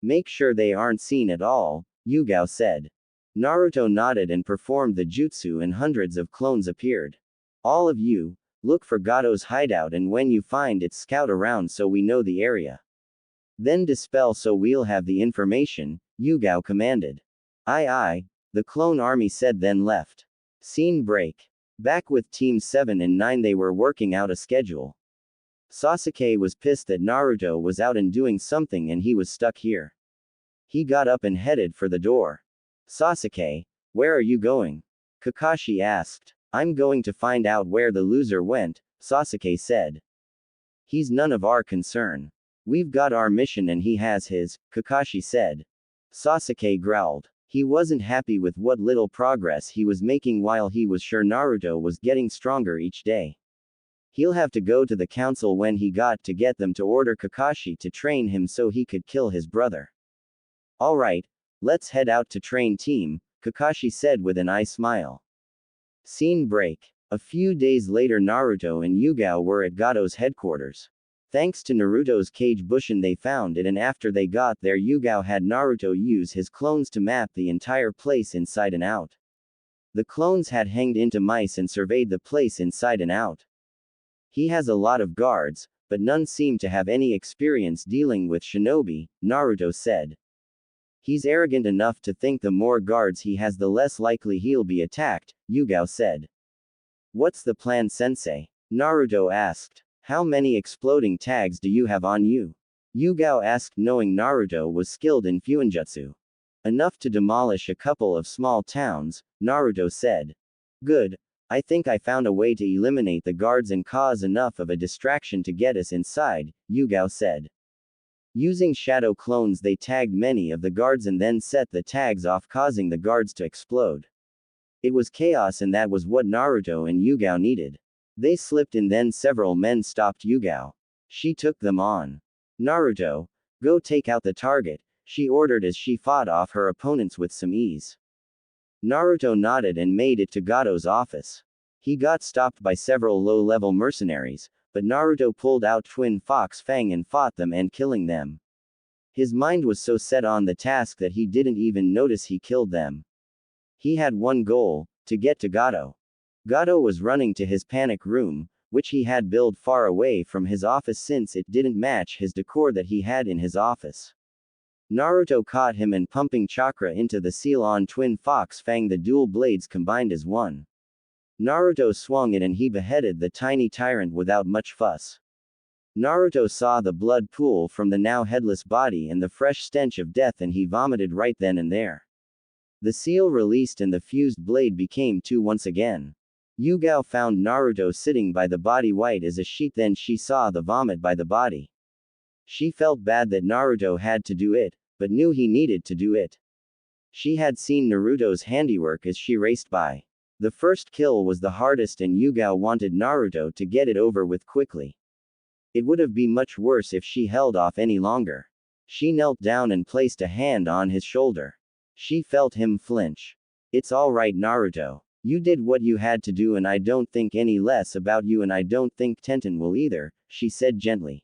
[SPEAKER 1] Make sure they aren't seen at all, Yugao said. Naruto nodded and performed the jutsu and hundreds of clones appeared. All of you, look for Gato's hideout and when you find it scout around so we know the area. Then dispel so we'll have the information, Yugao commanded. Aye, the clone army said then left. Scene break. Back with Team 7 and 9 they were working out a schedule. Sasuke was pissed that Naruto was out and doing something and he was stuck here. He got up and headed for the door. Sasuke, where are you going? Kakashi asked. I'm going to find out where the loser went, Sasuke said. He's none of our concern. We've got our mission and he has his, Kakashi said. Sasuke growled. He wasn't happy with what little progress he was making while he was sure Naruto was getting stronger each day. He'll have to go to the council when he got to get them to order Kakashi to train him so he could kill his brother. Alright, let's head out to train team, Kakashi said with an eye smile. Scene break. A few days later Naruto and Yugao were at Gado's headquarters. Thanks to Naruto's cage bushin they found it, and after they got there Yugao had Naruto use his clones to map the entire place inside and out. The clones had hanged into mice and surveyed the place inside and out. He has a lot of guards, but none seem to have any experience dealing with shinobi, Naruto said. He's arrogant enough to think the more guards he has the less likely he'll be attacked, Yugao said. What's the plan, sensei? Naruto asked. How many exploding tags do you have on you? Yugao asked, knowing Naruto was skilled in fuinjutsu. Enough to demolish a couple of small towns, Naruto said. Good. I think I found a way to eliminate the guards and cause enough of a distraction to get us inside, Yugao said. Using shadow clones they tagged many of the guards and then set the tags off, causing the guards to explode. It was chaos, and that was what Naruto and Yugao needed. They slipped and then several men stopped Yugao. She took them on. Naruto, go take out the target, she ordered as she fought off her opponents with some ease. Naruto nodded and made it to Gado's office. He got stopped by several low-level mercenaries, but Naruto pulled out Twin Fox Fang and fought them and killing them. His mind was so set on the task that he didn't even notice he killed them. He had one goal, to get to Gado. Gado was running to his panic room, which he had built far away from his office since it didn't match his decor that he had in his office. Naruto caught him and pumping chakra into the seal on Twin Fox Fang, the dual blades combined as one. Naruto swung it and he beheaded the tiny tyrant without much fuss. Naruto saw the blood pool from the now headless body and the fresh stench of death, and he vomited right then and there. The seal released and the fused blade became two once again. Yugao found Naruto sitting by the body white as a sheet, then she saw the vomit by the body. She felt bad that Naruto had to do it, but knew he needed to do it. She had seen Naruto's handiwork as she raced by. The first kill was the hardest and Yugao wanted Naruto to get it over with quickly. It would have been much worse if she held off any longer. She knelt down and placed a hand on his shoulder. She felt him flinch. It's all right, Naruto. You did what you had to do and I don't think any less about you, and I don't think Tenten will either, she said gently.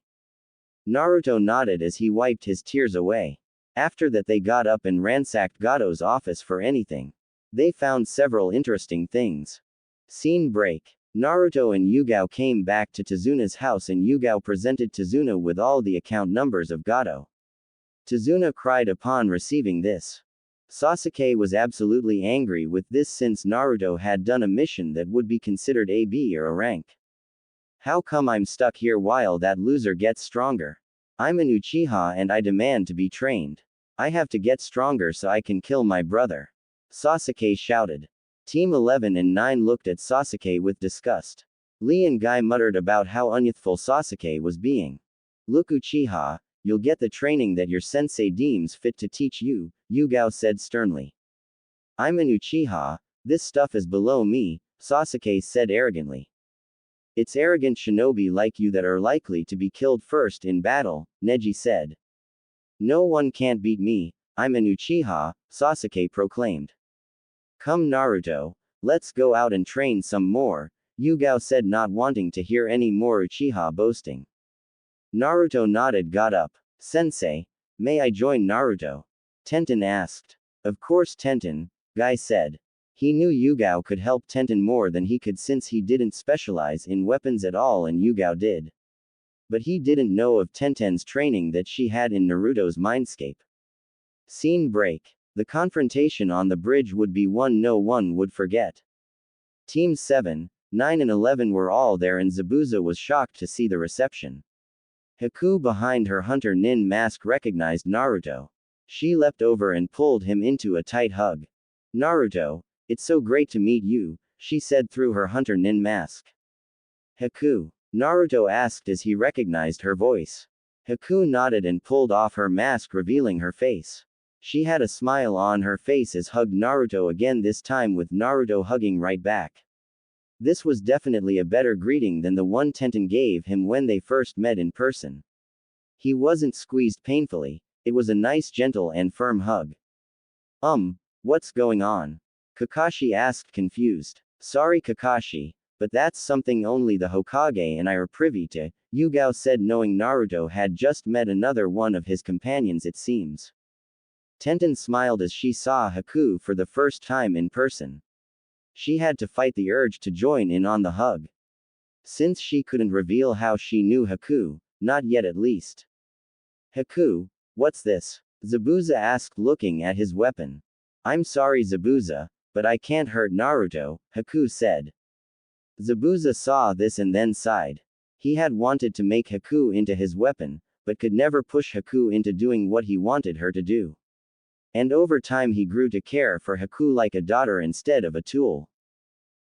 [SPEAKER 1] Naruto nodded as he wiped his tears away. After that they got up and ransacked Gado's office for anything. They found several interesting things. Scene break. Naruto and Yugao came back to Tezuna's house and Yugao presented Tezuna with all the account numbers of Gado. Tezuna cried upon receiving this. Sasuke was absolutely angry with this since Naruto had done a mission that would be considered a B or a rank. How come I'm stuck here while that loser gets stronger? I'm an Uchiha and I demand to be trained. I have to get stronger so I can kill my brother. Sasuke shouted. Team 11 and 9 looked at Sasuke with disgust. Lee and Guy muttered about how unyouthful Sasuke was being. Look, Uchiha, you'll get the training that your sensei deems fit to teach you, Yugao said sternly. I'm an Uchiha, this stuff is below me, Sasuke said arrogantly. It's arrogant shinobi like you that are likely to be killed first in battle, Neji said. No one can't beat me, I'm an Uchiha, Sasuke proclaimed. Come Naruto, let's go out and train some more, Yugao said, not wanting to hear any more Uchiha boasting. Naruto nodded, got up. Sensei, may I join Naruto? Tenten asked. Of course Tenten, Guy said. He knew Yugao could help Tenten more than he could since he didn't specialize in weapons at all and Yugao did. But he didn't know of Tenten's training that she had in Naruto's mindscape. Scene break. The confrontation on the bridge would be one no one would forget. Teams 7, 9 and 11 were all there and Zabuza was shocked to see the reception. Haku behind her Hunter Nin mask recognized Naruto. She leapt over and pulled him into a tight hug. Naruto, it's so great to meet you, she said through her Hunter Nin mask. Haku? Naruto asked as he recognized her voice. Haku nodded and pulled off her mask revealing her face. She had a smile on her face as hugged Naruto again, this time with Naruto hugging right back. This was definitely a better greeting than the one Tenten gave him when they first met in person. He wasn't squeezed painfully, it was a nice gentle and firm hug. What's going on? Kakashi asked confused. Sorry Kakashi, but that's something only the Hokage and I are privy to, Yugao said, knowing Naruto had just met another one of his companions it seems. Tenten smiled as she saw Haku for the first time in person. She had to fight the urge to join in on the hug. Since she couldn't reveal how she knew Haku, not yet at least. Haku, what's this? Zabuza asked, looking at his weapon. I'm sorry Zabuza, but I can't hurt Naruto, Haku said. Zabuza saw this and then sighed. He had wanted to make Haku into his weapon, but could never push Haku into doing what he wanted her to do. And over time he grew to care for Haku like a daughter instead of a tool.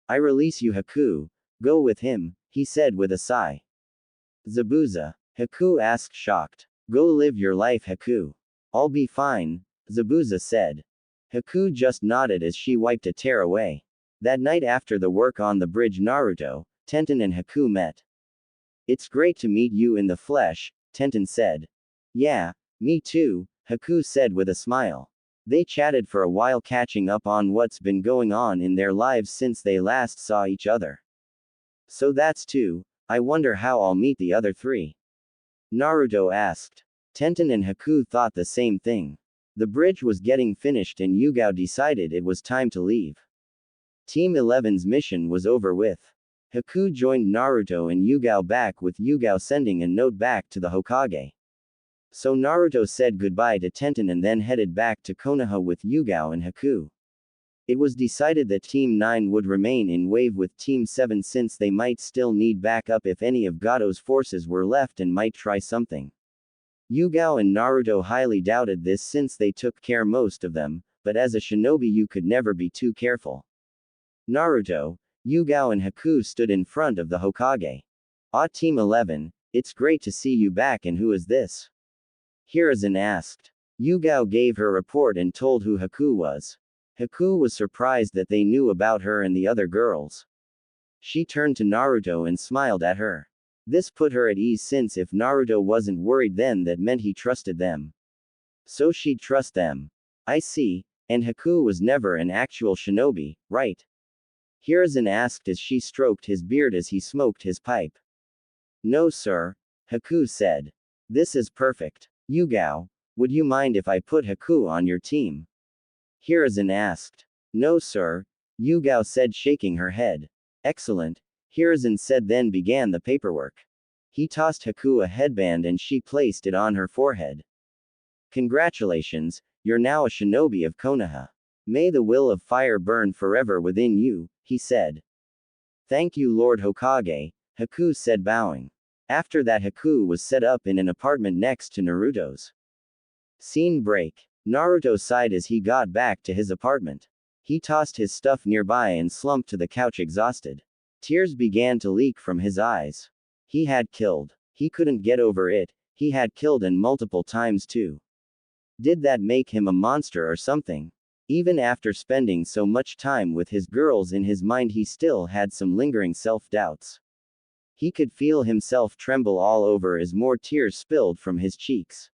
[SPEAKER 1] I release you Haku, go with him, he said with a sigh. Zabuza, Haku asked shocked. Go live your life Haku. I'll be fine, Zabuza said. Haku just nodded as she wiped a tear away. That night after the work on the bridge, Naruto, Tenten and Haku met. It's great to meet you in the flesh, Tenten said. Yeah, me too, Haku said with a smile. They chatted for a while, catching up on what's been going on in their lives since they last saw each other. So that's two, I wonder how I'll meet the other three. Naruto asked. Tenten and Haku thought the same thing. The bridge was getting finished and Yugao decided it was time to leave. Team 11's mission was over with. Haku joined Naruto and Yugao back, with Yugao sending a note back to the Hokage. So Naruto said goodbye to Tenten and then headed back to Konoha with Yugao and Haku. It was decided that Team 9 would remain in wave with Team 7 since they might still need backup if any of Gato's forces were left and might try something. Yugao and Naruto highly doubted this since they took care most of them, but as a shinobi you could never be too careful. Naruto, Yugao and Haku stood in front of the Hokage. Ah, Team 11, it's great to see you back, and who is this? Hiruzen asked. Yugao gave her report and told who Haku was. Haku was surprised that they knew about her and the other girls. She turned to Naruto and smiled at her. This put her at ease since if Naruto wasn't worried then that meant he trusted them. So she'd trust them. I see, and Haku was never an actual shinobi, right? Hiruzen asked as she stroked his beard as he smoked his pipe. No sir, Haku said. This is perfect. Yugao, would you mind if I put Haku on your team? Hiruzen asked. No sir, Yugao said, shaking her head. Excellent, Hiruzen said, then began the paperwork. He tossed Haku a headband and she placed it on her forehead. Congratulations, you're now a shinobi of Konoha. May the will of fire burn forever within you, he said. Thank you Lord Hokage, Haku said, bowing. After that Haku was set up in an apartment next to Naruto's. Scene break. Naruto sighed as he got back to his apartment. He tossed his stuff nearby and slumped to the couch exhausted. Tears began to leak from his eyes. He had killed. He couldn't get over it, he had killed, and multiple times too. Did that make him a monster or something? Even after spending so much time with his girls, in his mind he still had some lingering self-doubts. He could feel himself tremble all over as more tears spilled from his cheeks.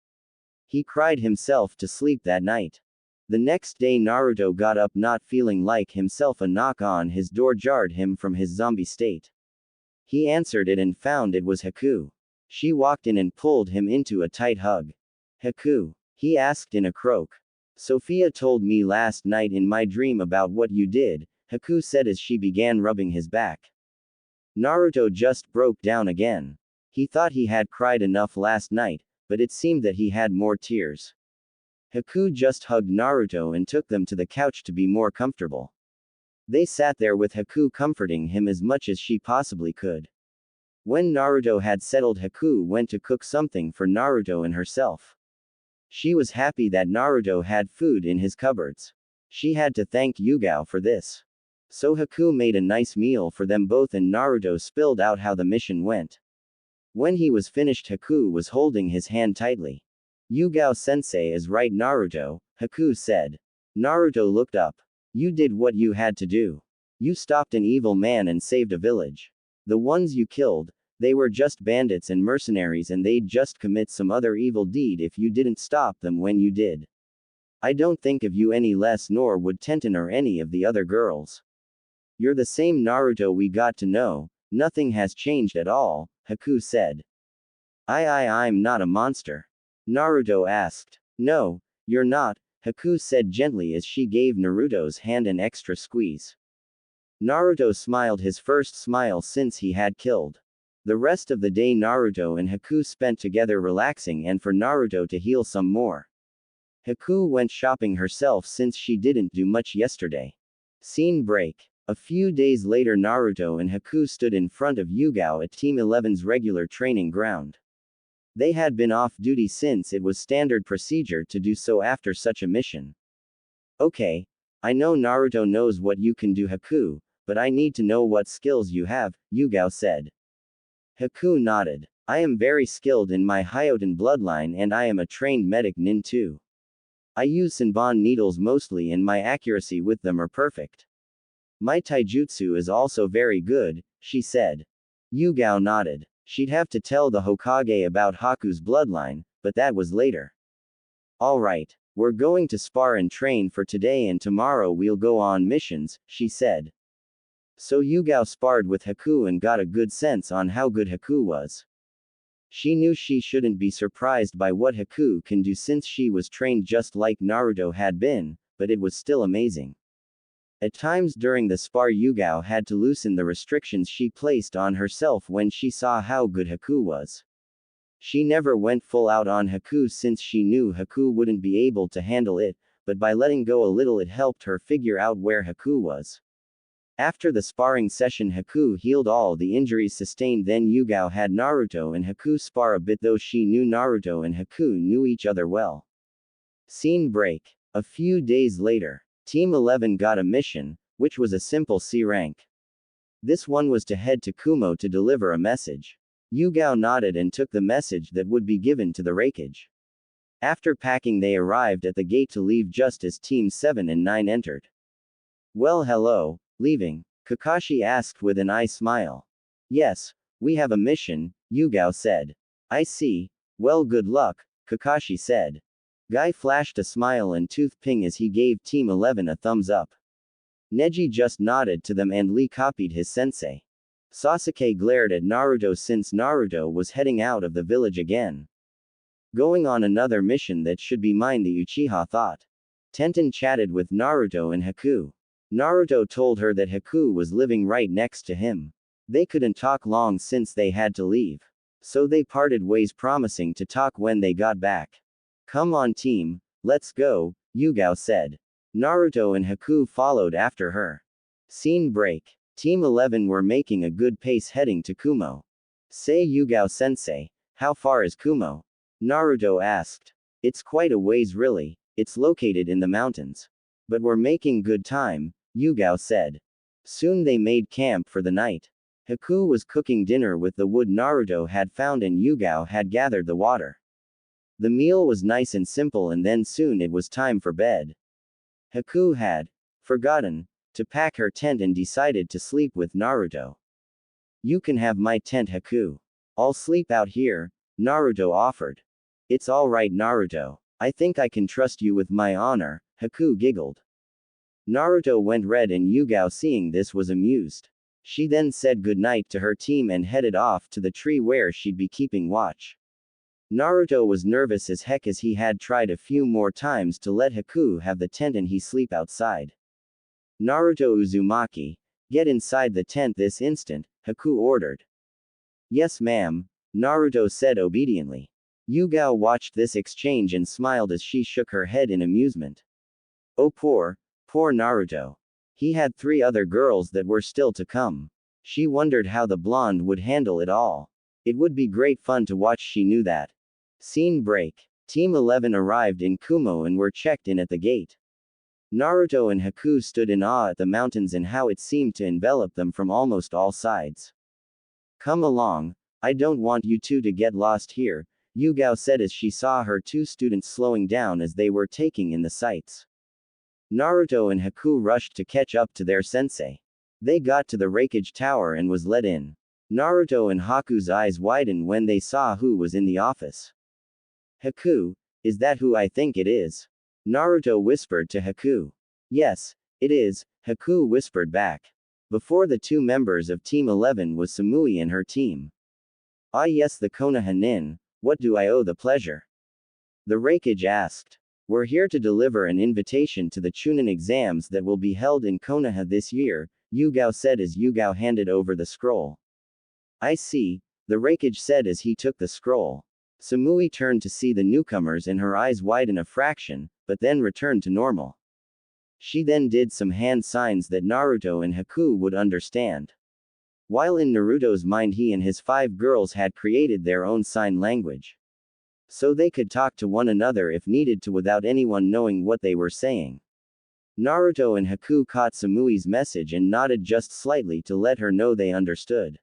[SPEAKER 1] He cried himself to sleep that night. The next day Naruto got up not feeling like himself. A knock on his door jarred him from his zombie state. He answered it and found it was Haku. She walked in and pulled him into a tight hug. Haku? He asked in a croak. Sophia told me last night in my dream about what you did, Haku said as she began rubbing his back. Naruto just broke down again. He thought he had cried enough last night, but it seemed that he had more tears. Haku just hugged Naruto and took them to the couch to be more comfortable. They sat there with Haku comforting him as much as she possibly could. When Naruto had settled, Haku went to cook something for Naruto and herself. She was happy that Naruto had food in his cupboards. She had to thank Yugao for this. So Haku made a nice meal for them both and Naruto spilled out how the mission went. When he was finished, Haku was holding his hand tightly. Yugao-sensei is right Naruto, Haku said. Naruto looked up. You did what you had to do. You stopped an evil man and saved a village. The ones you killed, they were just bandits and mercenaries and they'd just commit some other evil deed if you didn't stop them when you did. I don't think of you any less, nor would Tenten or any of the other girls. You're the same Naruto we got to know, nothing has changed at all, Haku said. I'm not a monster. Naruto asked. No, you're not, Haku said gently as she gave Naruto's hand an extra squeeze. Naruto smiled, his first smile since he had killed. The rest of the day Naruto and Haku spent together relaxing and for Naruto to heal some more. Haku went shopping herself since she didn't do much yesterday. Scene break. A few days later Naruto and Haku stood in front of Yugao at Team 11's regular training ground. They had been off duty since it was standard procedure to do so after such a mission. Okay, I know Naruto knows what you can do, Haku, but I need to know what skills you have, Yugao said. Haku nodded. I am very skilled in my Hyoten bloodline and I am a trained medic nin too. I use Senbon needles mostly and my accuracy with them are perfect. My taijutsu is also very good, she said. Yugao nodded. She'd have to tell the Hokage about Haku's bloodline, but that was later. Alright, we're going to spar and train for today and tomorrow we'll go on missions, she said. So Yugao sparred with Haku and got a good sense on how good Haku was. She knew she shouldn't be surprised by what Haku can do since she was trained just like Naruto had been, but it was still amazing. At times during the spar Yugao had to loosen the restrictions she placed on herself when she saw how good Haku was. She never went full out on Haku since she knew Haku wouldn't be able to handle it, but by letting go a little it helped her figure out where Haku was. After the sparring session Haku healed all the injuries sustained, then Yugao had Naruto and Haku spar a bit, though she knew Naruto and Haku knew each other well. Scene break. A few days later, Team 11 got a mission, which was a simple C rank. This one was to head to Kumo to deliver a message. Yugao nodded and took the message that would be given to the Raikage. After packing they arrived at the gate to leave just as Team 7 and 9 entered. Well, hello. Leaving? Kakashi asked with an eye smile. Yes, we have a mission, Yugao said. I see. Well, good luck, Kakashi said. Guy flashed a smile and tooth ping as he gave Team 11 a thumbs up. Neji just nodded to them and Lee copied his sensei. Sasuke glared at Naruto since Naruto was heading out of the village again. Going on another mission that should be mine, the Uchiha thought. Tenten chatted with Naruto and Haku. Naruto told her that Haku was living right next to him. They couldn't talk long since they had to leave. So they parted ways, promising to talk when they got back. Come on team, let's go, Yugao said. Naruto and Haku followed after her. Scene break. Team 11 were making a good pace heading to Kumo. Say Yugao-sensei, how far is Kumo? Naruto asked. It's quite a ways really, it's located in the mountains. But we're making good time, Yugao said. Soon they made camp for the night. Haku was cooking dinner with the wood Naruto had found and Yugao had gathered the water. The meal was nice and simple and then soon it was time for bed. Haku had forgotten to pack her tent and decided to sleep with Naruto. You can have my tent, Haku. I'll sleep out here, Naruto offered. It's alright, Naruto. I think I can trust you with my honor, Haku giggled. Naruto went red and Yugao seeing this was amused. She then said goodnight to her team and headed off to the tree where she'd be keeping watch. Naruto was nervous as heck as he had tried a few more times to let Haku have the tent and he sleep outside. Naruto Uzumaki, get inside the tent this instant, Haku ordered. Yes ma'am, Naruto said obediently. Yugao watched this exchange and smiled as she shook her head in amusement. Oh poor Naruto. He had 3 other girls that were still to come. She wondered how the blonde would handle it all. It would be great fun to watch, she knew that. Scene break. Team 11 arrived in Kumo and were checked in at the gate. Naruto and Haku stood in awe at the mountains and how it seemed to envelop them from almost all sides. Come along, I don't want you two to get lost here, Yugao said as she saw her two students slowing down as they were taking in the sights. Naruto and Haku rushed to catch up to their sensei. They got to the Raikage Tower and was let in. Naruto and Haku's eyes widened when they saw who was in the office. Haku, is that who I think it is? Naruto whispered to Haku. Yes, it is, Haku whispered back. Before the two members of Team 11 was Samui and her team. Ah yes, the Konoha Nin, what do I owe the pleasure? The Raikage asked. We're here to deliver an invitation to the Chunin exams that will be held in Konoha this year, Yugao said as Yugao handed over the scroll. I see, the Raikage said as he took the scroll. Samui turned to see the newcomers and her eyes widen a fraction, but then returned to normal. She then did some hand signs that Naruto and Haku would understand. While in Naruto's mind he and his 5 girls had created their own sign language. So they could talk to one another if needed to without anyone knowing what they were saying. Naruto and Haku caught Samui's message and nodded just slightly to let her know they understood.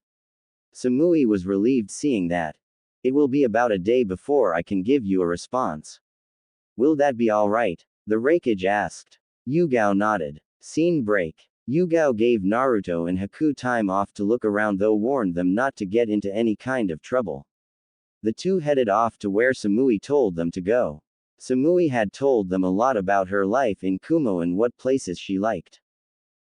[SPEAKER 1] Samui was relieved seeing that. It will be about a day before I can give you a response. Will that be alright? The Raikage asked. Yugao nodded. Scene break. Yugao gave Naruto and Haku time off to look around though warned them not to get into any kind of trouble. The two headed off to where Samui told them to go. Samui had told them a lot about her life in Kumo and what places she liked.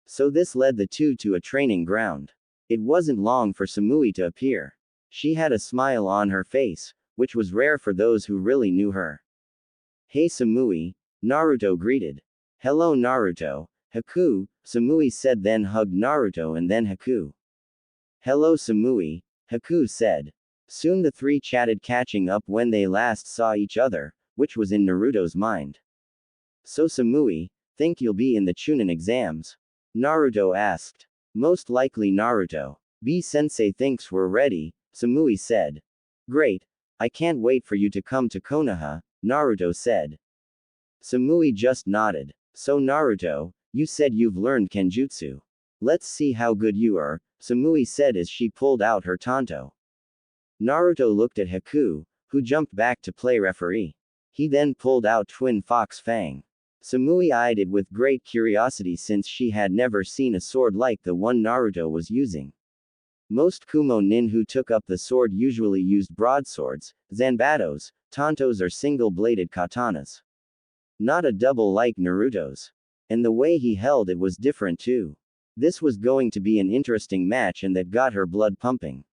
[SPEAKER 1] So this led the two to a training ground. It wasn't long for Samui to appear. She had a smile on her face, which was rare for those who really knew her. Hey Samui, Naruto greeted. Hello Naruto, Haku, Samui said then hugged Naruto and then Haku. Hello Samui, Haku said. Soon the three chatted catching up when they last saw each other, which was in Naruto's mind. So Samui, think you'll be in the Chunin exams? Naruto asked. Most likely Naruto. B-sensei thinks we're ready, Samui said. Great, I can't wait for you to come to Konoha, Naruto said. Samui just nodded. So Naruto, you said you've learned Kenjutsu. Let's see how good you are, Samui said as she pulled out her tanto. Naruto looked at Haku, who jumped back to play referee. He then pulled out Twin Fox Fang. Samui eyed it with great curiosity since she had never seen a sword like the one Naruto was using. Most Kumo nin who took up the sword usually used broadswords, zanbatos, tantos or single-bladed katanas. Not a double like Naruto's. And the way he held it was different too. This was going to be an interesting match and that got her blood pumping.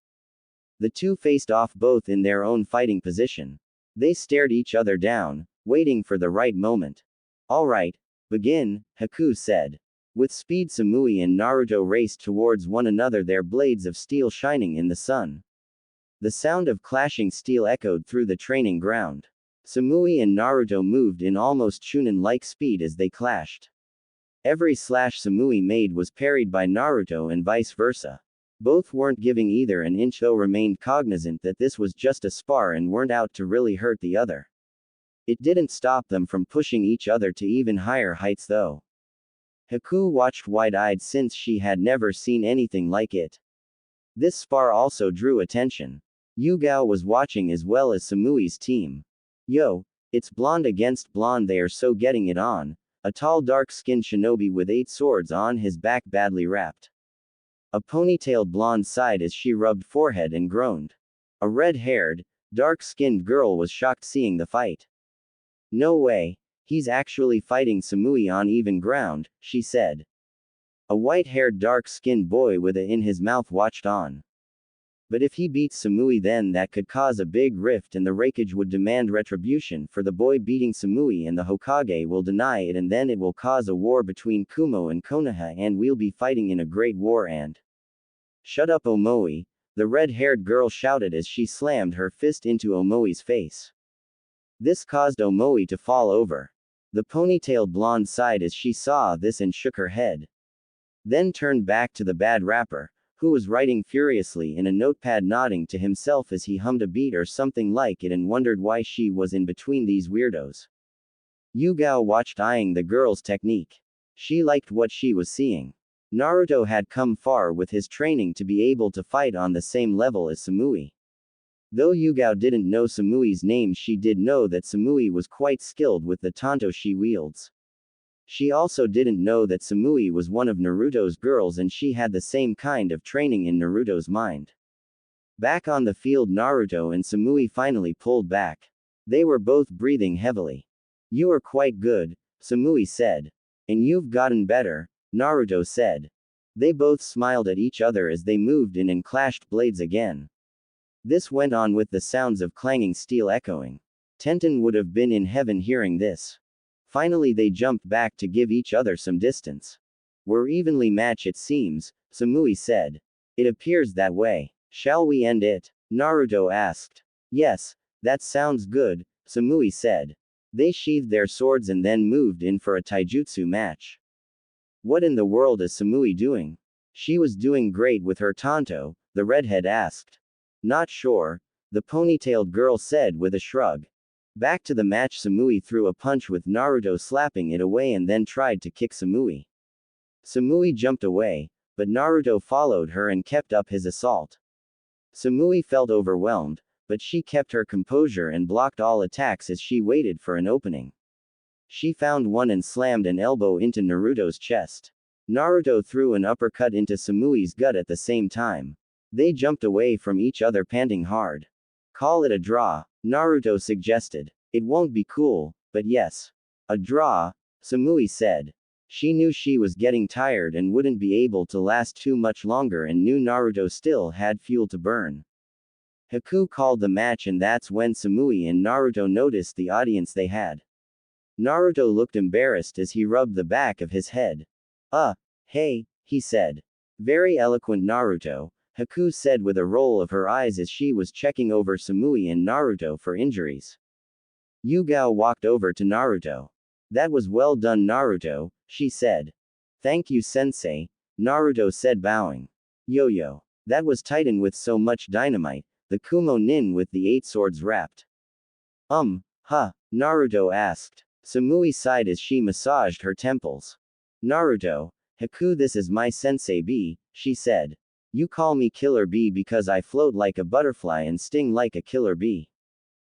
[SPEAKER 1] The two faced off both in their own fighting position. They stared each other down, waiting for the right moment. Alright, begin, Haku said. With speed Samui and Naruto raced towards one another, their blades of steel shining in the sun. The sound of clashing steel echoed through the training ground. Samui and Naruto moved in almost Chunin-like speed as they clashed. Every slash Samui made was parried by Naruto and vice versa. Both weren't giving either an inch though remained cognizant that this was just a spar and weren't out to really hurt the other. It didn't stop them from pushing each other to even higher heights though. Haku watched wide-eyed since she had never seen anything like it. This spar also drew attention. Yugao was watching as well as Samui's team. Yo, it's blonde against blonde, they are so getting it on. A tall dark-skinned shinobi with 8 swords on his back badly wrapped. A ponytailed blonde sighed as she rubbed forehead and groaned. A red-haired, dark-skinned girl was shocked seeing the fight. No way, he's actually fighting Samui on even ground, she said. A white-haired dark-skinned boy with a in his mouth watched on. But if he beats Samui then that could cause a big rift and the Raikage would demand retribution for the boy beating Samui and the Hokage will deny it and then it will cause a war between Kumo and Konoha and we'll be fighting in a great war and… Shut up Omoi, the red-haired girl shouted as she slammed her fist into Omoi's face. This caused Omoi to fall over. The ponytailed blonde sighed as she saw this and shook her head. Then turned back to the bad rapper, who was writing furiously in a notepad nodding to himself as he hummed a beat or something like it and wondered why she was in between these weirdos. Yugao watched eyeing the girl's technique. She liked what she was seeing. Naruto had come far with his training to be able to fight on the same level as Samui. Though Yugao didn't know Samui's name, she did know that Samui was quite skilled with the tanto she wields. She also didn't know that Samui was one of Naruto's girls and she had the same kind of training in Naruto's mind. Back on the field, Naruto and Samui finally pulled back. They were both breathing heavily. "You are quite good," Samui said. "And you've gotten better," Naruto said. They both smiled at each other as they moved in and clashed blades again. This went on with the sounds of clanging steel echoing. Tenten would have been in heaven hearing this. Finally they jumped back to give each other some distance. "We're evenly matched it seems," Samui said. "It appears that way. Shall we end it?" Naruto asked. "Yes, that sounds good," Samui said. They sheathed their swords and then moved in for a taijutsu match. "What in the world is Samui doing?" "She was doing great with her tanto," the redhead asked. "Not sure," the ponytailed girl said with a shrug. Back to the match, Samui threw a punch with Naruto slapping it away and then tried to kick Samui. Samui jumped away, but Naruto followed her and kept up his assault. Samui felt overwhelmed, but she kept her composure and blocked all attacks as she waited for an opening. She found one and slammed an elbow into Naruto's chest. Naruto threw an uppercut into Samui's gut at the same time. They jumped away from each other panting hard. "Call it a draw," Naruto suggested. "It won't be cool, but yes. A draw," Samui said. She knew she was getting tired and wouldn't be able to last too much longer and knew Naruto still had fuel to burn. Haku called the match and that's when Samui and Naruto noticed the audience they had. Naruto looked embarrassed as he rubbed the back of his head. Hey," he said. "Very eloquent Naruto," Haku said with a roll of her eyes as she was checking over Samui and Naruto for injuries. Yugao walked over to Naruto. "That was well done, Naruto," she said. "Thank you, sensei," Naruto said, bowing. "Yo-yo. That was Titan with so much dynamite, the Kumo nin with the 8 swords wrapped." Naruto asked. Samui sighed as she massaged her temples. "Naruto, Haku, this is my sensei B," she said. "You call me Killer Bee because I float like a butterfly and sting like a killer bee."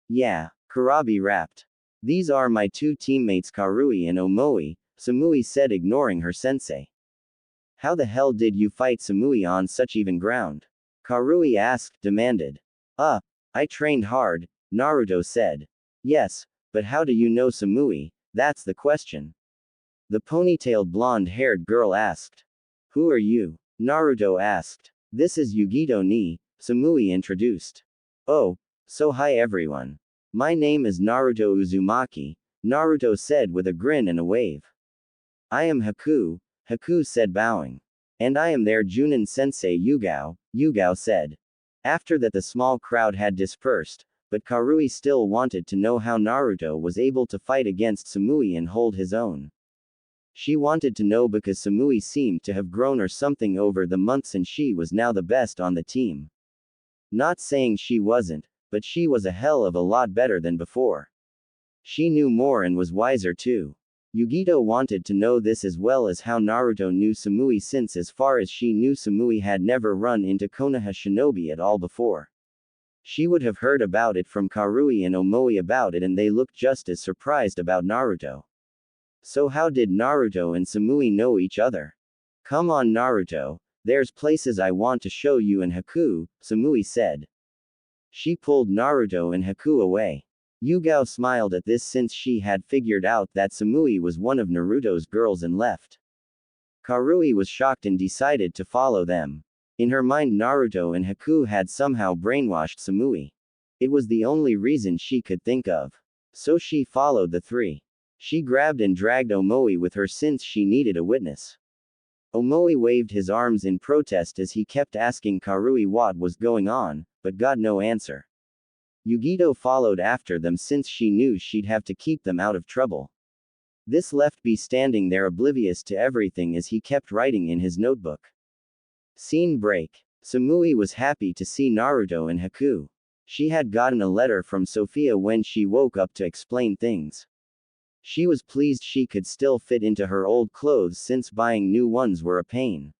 [SPEAKER 1] "Yeah," Kurabi rapped. "These are my 2 teammates Karui and Omoi," Samui said, ignoring her sensei. "How the hell did you fight Samui on such even ground?" Karui demanded. I trained hard," Naruto said. "Yes, but how do you know Samui? That's the question." The ponytailed blonde-haired girl asked. "Who are you?" Naruto asked. "This is Yugito ni," Samui introduced. "Oh, so hi everyone. My name is Naruto Uzumaki," Naruto said with a grin and a wave. "I am Haku," Haku said, bowing. "And I am their Junin sensei Yugao," Yugao said. After that the small crowd had dispersed, but Karui still wanted to know how Naruto was able to fight against Samui and hold his own. She wanted to know because Samui seemed to have grown or something over the months and she was now the best on the team. Not saying she wasn't, but she was a hell of a lot better than before. She knew more and was wiser too. Yugito wanted to know this as well as how Naruto knew Samui, since as far as she knew Samui had never run into Konoha Shinobi at all before. She would have heard about it from Karui and Omoi about it and they looked just as surprised about Naruto. So how did Naruto and Samui know each other? "Come on Naruto, there's places I want to show you and Haku," Samui said. She pulled Naruto and Haku away. Yugao smiled at this since she had figured out that Samui was one of Naruto's girls and left. Karui was shocked and decided to follow them. In her mind Naruto and Haku had somehow brainwashed Samui. It was the only reason she could think of. So she followed the 3. She grabbed and dragged Omoi with her since she needed a witness. Omoi waved his arms in protest as he kept asking Karui what was going on, but got no answer. Yugito followed after them since she knew she'd have to keep them out of trouble. This left B standing there oblivious to everything as he kept writing in his notebook. Scene break. Samui was happy to see Naruto and Haku. She had gotten a letter from Sophia when she woke up to explain things. She was pleased she could still fit into her old clothes since buying new ones were a pain.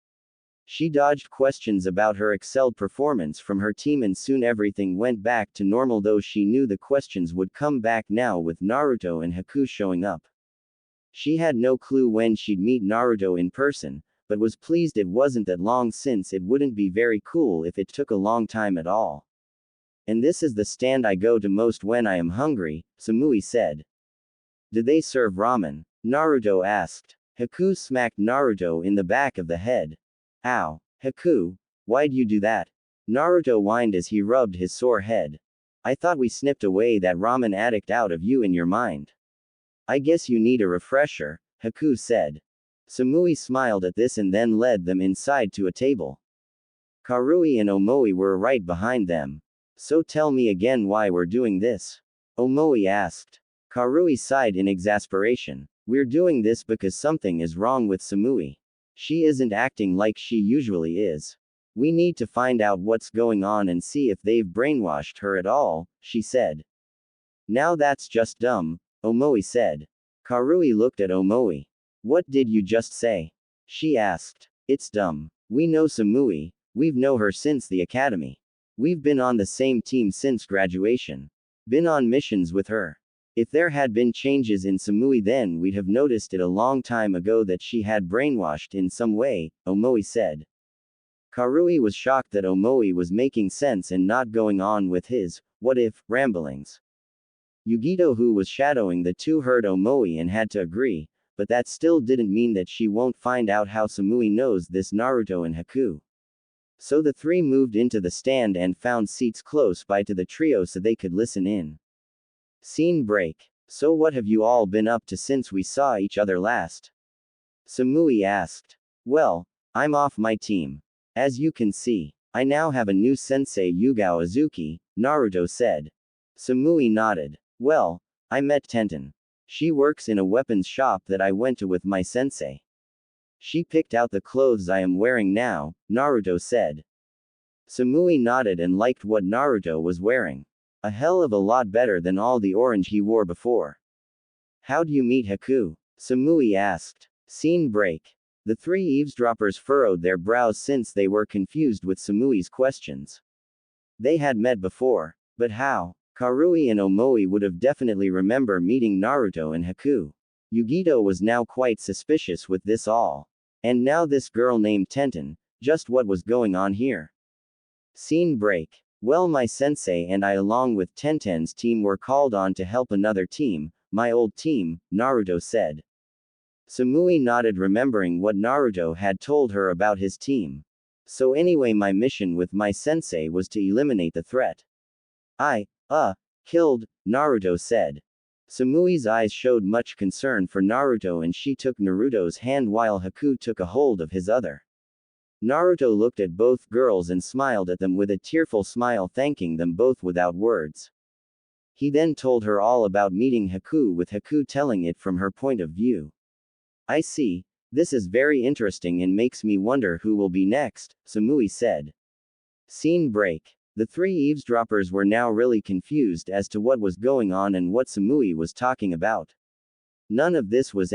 [SPEAKER 1] She dodged questions about her excelled performance from her team and soon everything went back to normal, though she knew the questions would come back now with Naruto and Haku showing up. She had no clue when she'd meet Naruto in person, but was pleased it wasn't that long since it wouldn't be very cool if it took a long time at all. And this is the stand I go to most when I am hungry, Samui said. Did they serve ramen? Naruto asked. Haku smacked Naruto in the back of the head. Ow. Haku, why'd you do that? Naruto whined as he rubbed his sore head. I thought we snipped away that ramen addict out of you and your mind. I guess you need a refresher, Haku said. Samui smiled at this and then led them inside to a table. Karui and Omoi were right behind them. So tell me again why we're doing this? Omoi asked. Karui sighed in exasperation. We're doing this because something is wrong with Samui. She isn't acting like she usually is. We need to find out what's going on and see if they've brainwashed her at all, she said. Now that's just dumb, Omoi said. Karui looked at Omoi. What did you just say? She asked. It's dumb. We know Samui, we've known her since the academy. We've been on the same team since graduation. Been on missions with her. If there had been changes in Samui, then we'd have noticed it a long time ago that she had brainwashed in some way, Omoi said. Karui was shocked that Omoi was making sense and not going on with his, what if, ramblings. Yugito, who was shadowing the two, heard Omoi and had to agree, but that still didn't mean that she won't find out how Samui knows this Naruto and Haku. So the three moved into the stand and found seats close by to the trio so they could listen in. Scene break. So what have you all been up to since we saw each other last? Samui asked. Well, I'm off my team. As you can see, I now have a new sensei, Yugao Azuki, Naruto said. Samui nodded. Well, I met Tenten. She works in a weapons shop that I went to with my sensei. She picked out the clothes I am wearing now, Naruto said. Samui nodded and liked what Naruto was wearing. A hell of a lot better than all the orange he wore before. How'd you meet Haku? Samui asked. Scene break. The three eavesdroppers furrowed their brows since they were confused with Samui's questions. They had met before, but how? Karui and Omoi would have definitely remember meeting Naruto and Haku. Yugito was now quite suspicious with this all. And now this girl named Tenten, just what was going on here? Scene break. Well, my sensei and I along with Tenten's team were called on to help another team, my old team, Naruto said. Samui nodded, remembering what Naruto had told her about his team. So anyway, my mission with my sensei was to eliminate the threat. Killed, Naruto said. Samui's eyes showed much concern for Naruto and she took Naruto's hand while Haku took a hold of his other. Naruto looked at both girls and smiled at them with a tearful smile, thanking them both without words. He then told her all about meeting Haku, with Haku telling it from her point of view. I see, this is very interesting and makes me wonder who will be next, Samui said. Scene break. The three eavesdroppers were now really confused as to what was going on and what Samui was talking about. None of this was